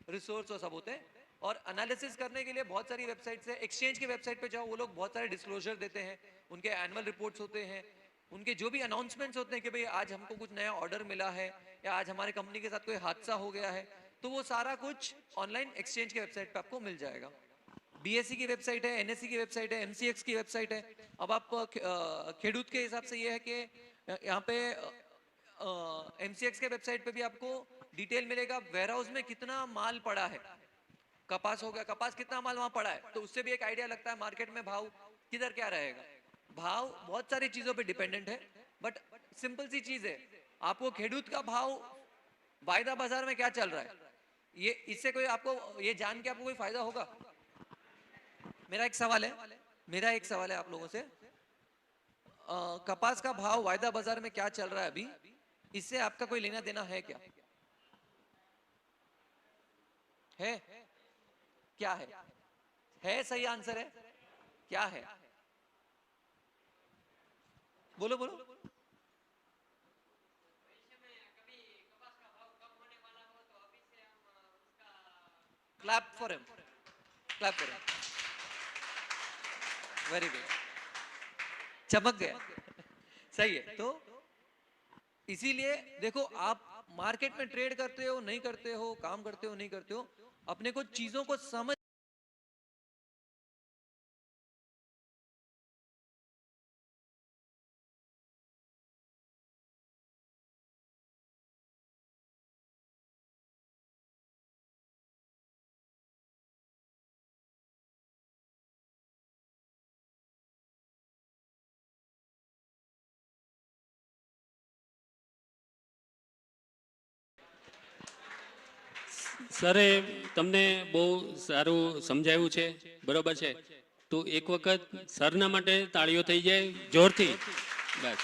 रिसोर्स और सब होते हैं। और एनालिसिस करने के लिए बहुत सारी वेबसाइट्स है। एक्सचेंज की वेबसाइट पे जाओ, वो लोग बहुत सारे डिस्क्लोजर देते हैं, उनके एनुअल रिपोर्ट्स होते हैं, उनके जो भी अनाउंसमेंट्स होते हैं कि भाई आज हमको कुछ नया ऑर्डर मिला है, या आज हमारे कंपनी के साथ कोई हादसा हो गया है, तो वो सारा कुछ ऑनलाइन एक्सचेंज के वेबसाइट पे आपको मिल जाएगा। बीएससी की वेबसाइट है, एनएससी की वेबसाइट है, एमसीएक्स की वेबसाइट है। अब आप खेडूत के हिसाब से ये है कि यहाँ पे एमसीएक्स के वेबसाइट पे भी आपको डिटेल मिलेगा, वेयर हाउस में कितना माल पड़ा है। कपास हो गया, कपास कितना माल वहां पड़ा है, तो उससे भी एक आइडिया लगता है मार्केट में भाव किधर क्या रहेगा। भाव बहुत सारी चीजों पे डिपेंडेंट है। बट सिंपल सी चीज है, आपको खेडूत का भाव वायदा बाजार में क्या चल रहा है, ये इससे कोई आपको ये जान के आपको कोई फायदा होगा? मेरा एक सवाल है, मेरा एक सवाल है आप लोगों से। कपास का भाव वायदा बाजार में क्या चल रहा है अभी, इससे आपका कोई लेना देना है क्या? है? क्या है सही आंसर है? क्या है? बोलो बोलो। Clap for him, clap for him, very good, चमक गया। सही है। तो इसीलिए देखो, आप मार्केट में ट्रेड करते हो नहीं करते हो, काम करते हो नहीं करते हो, अपने को चीजों को समझ સરે તમને બહુ સારું સમજાવ્યું છે, બરોબર છે. તો એક વખત સરના માટે તાળીઓ થઈ જાય જોરથી, બસ.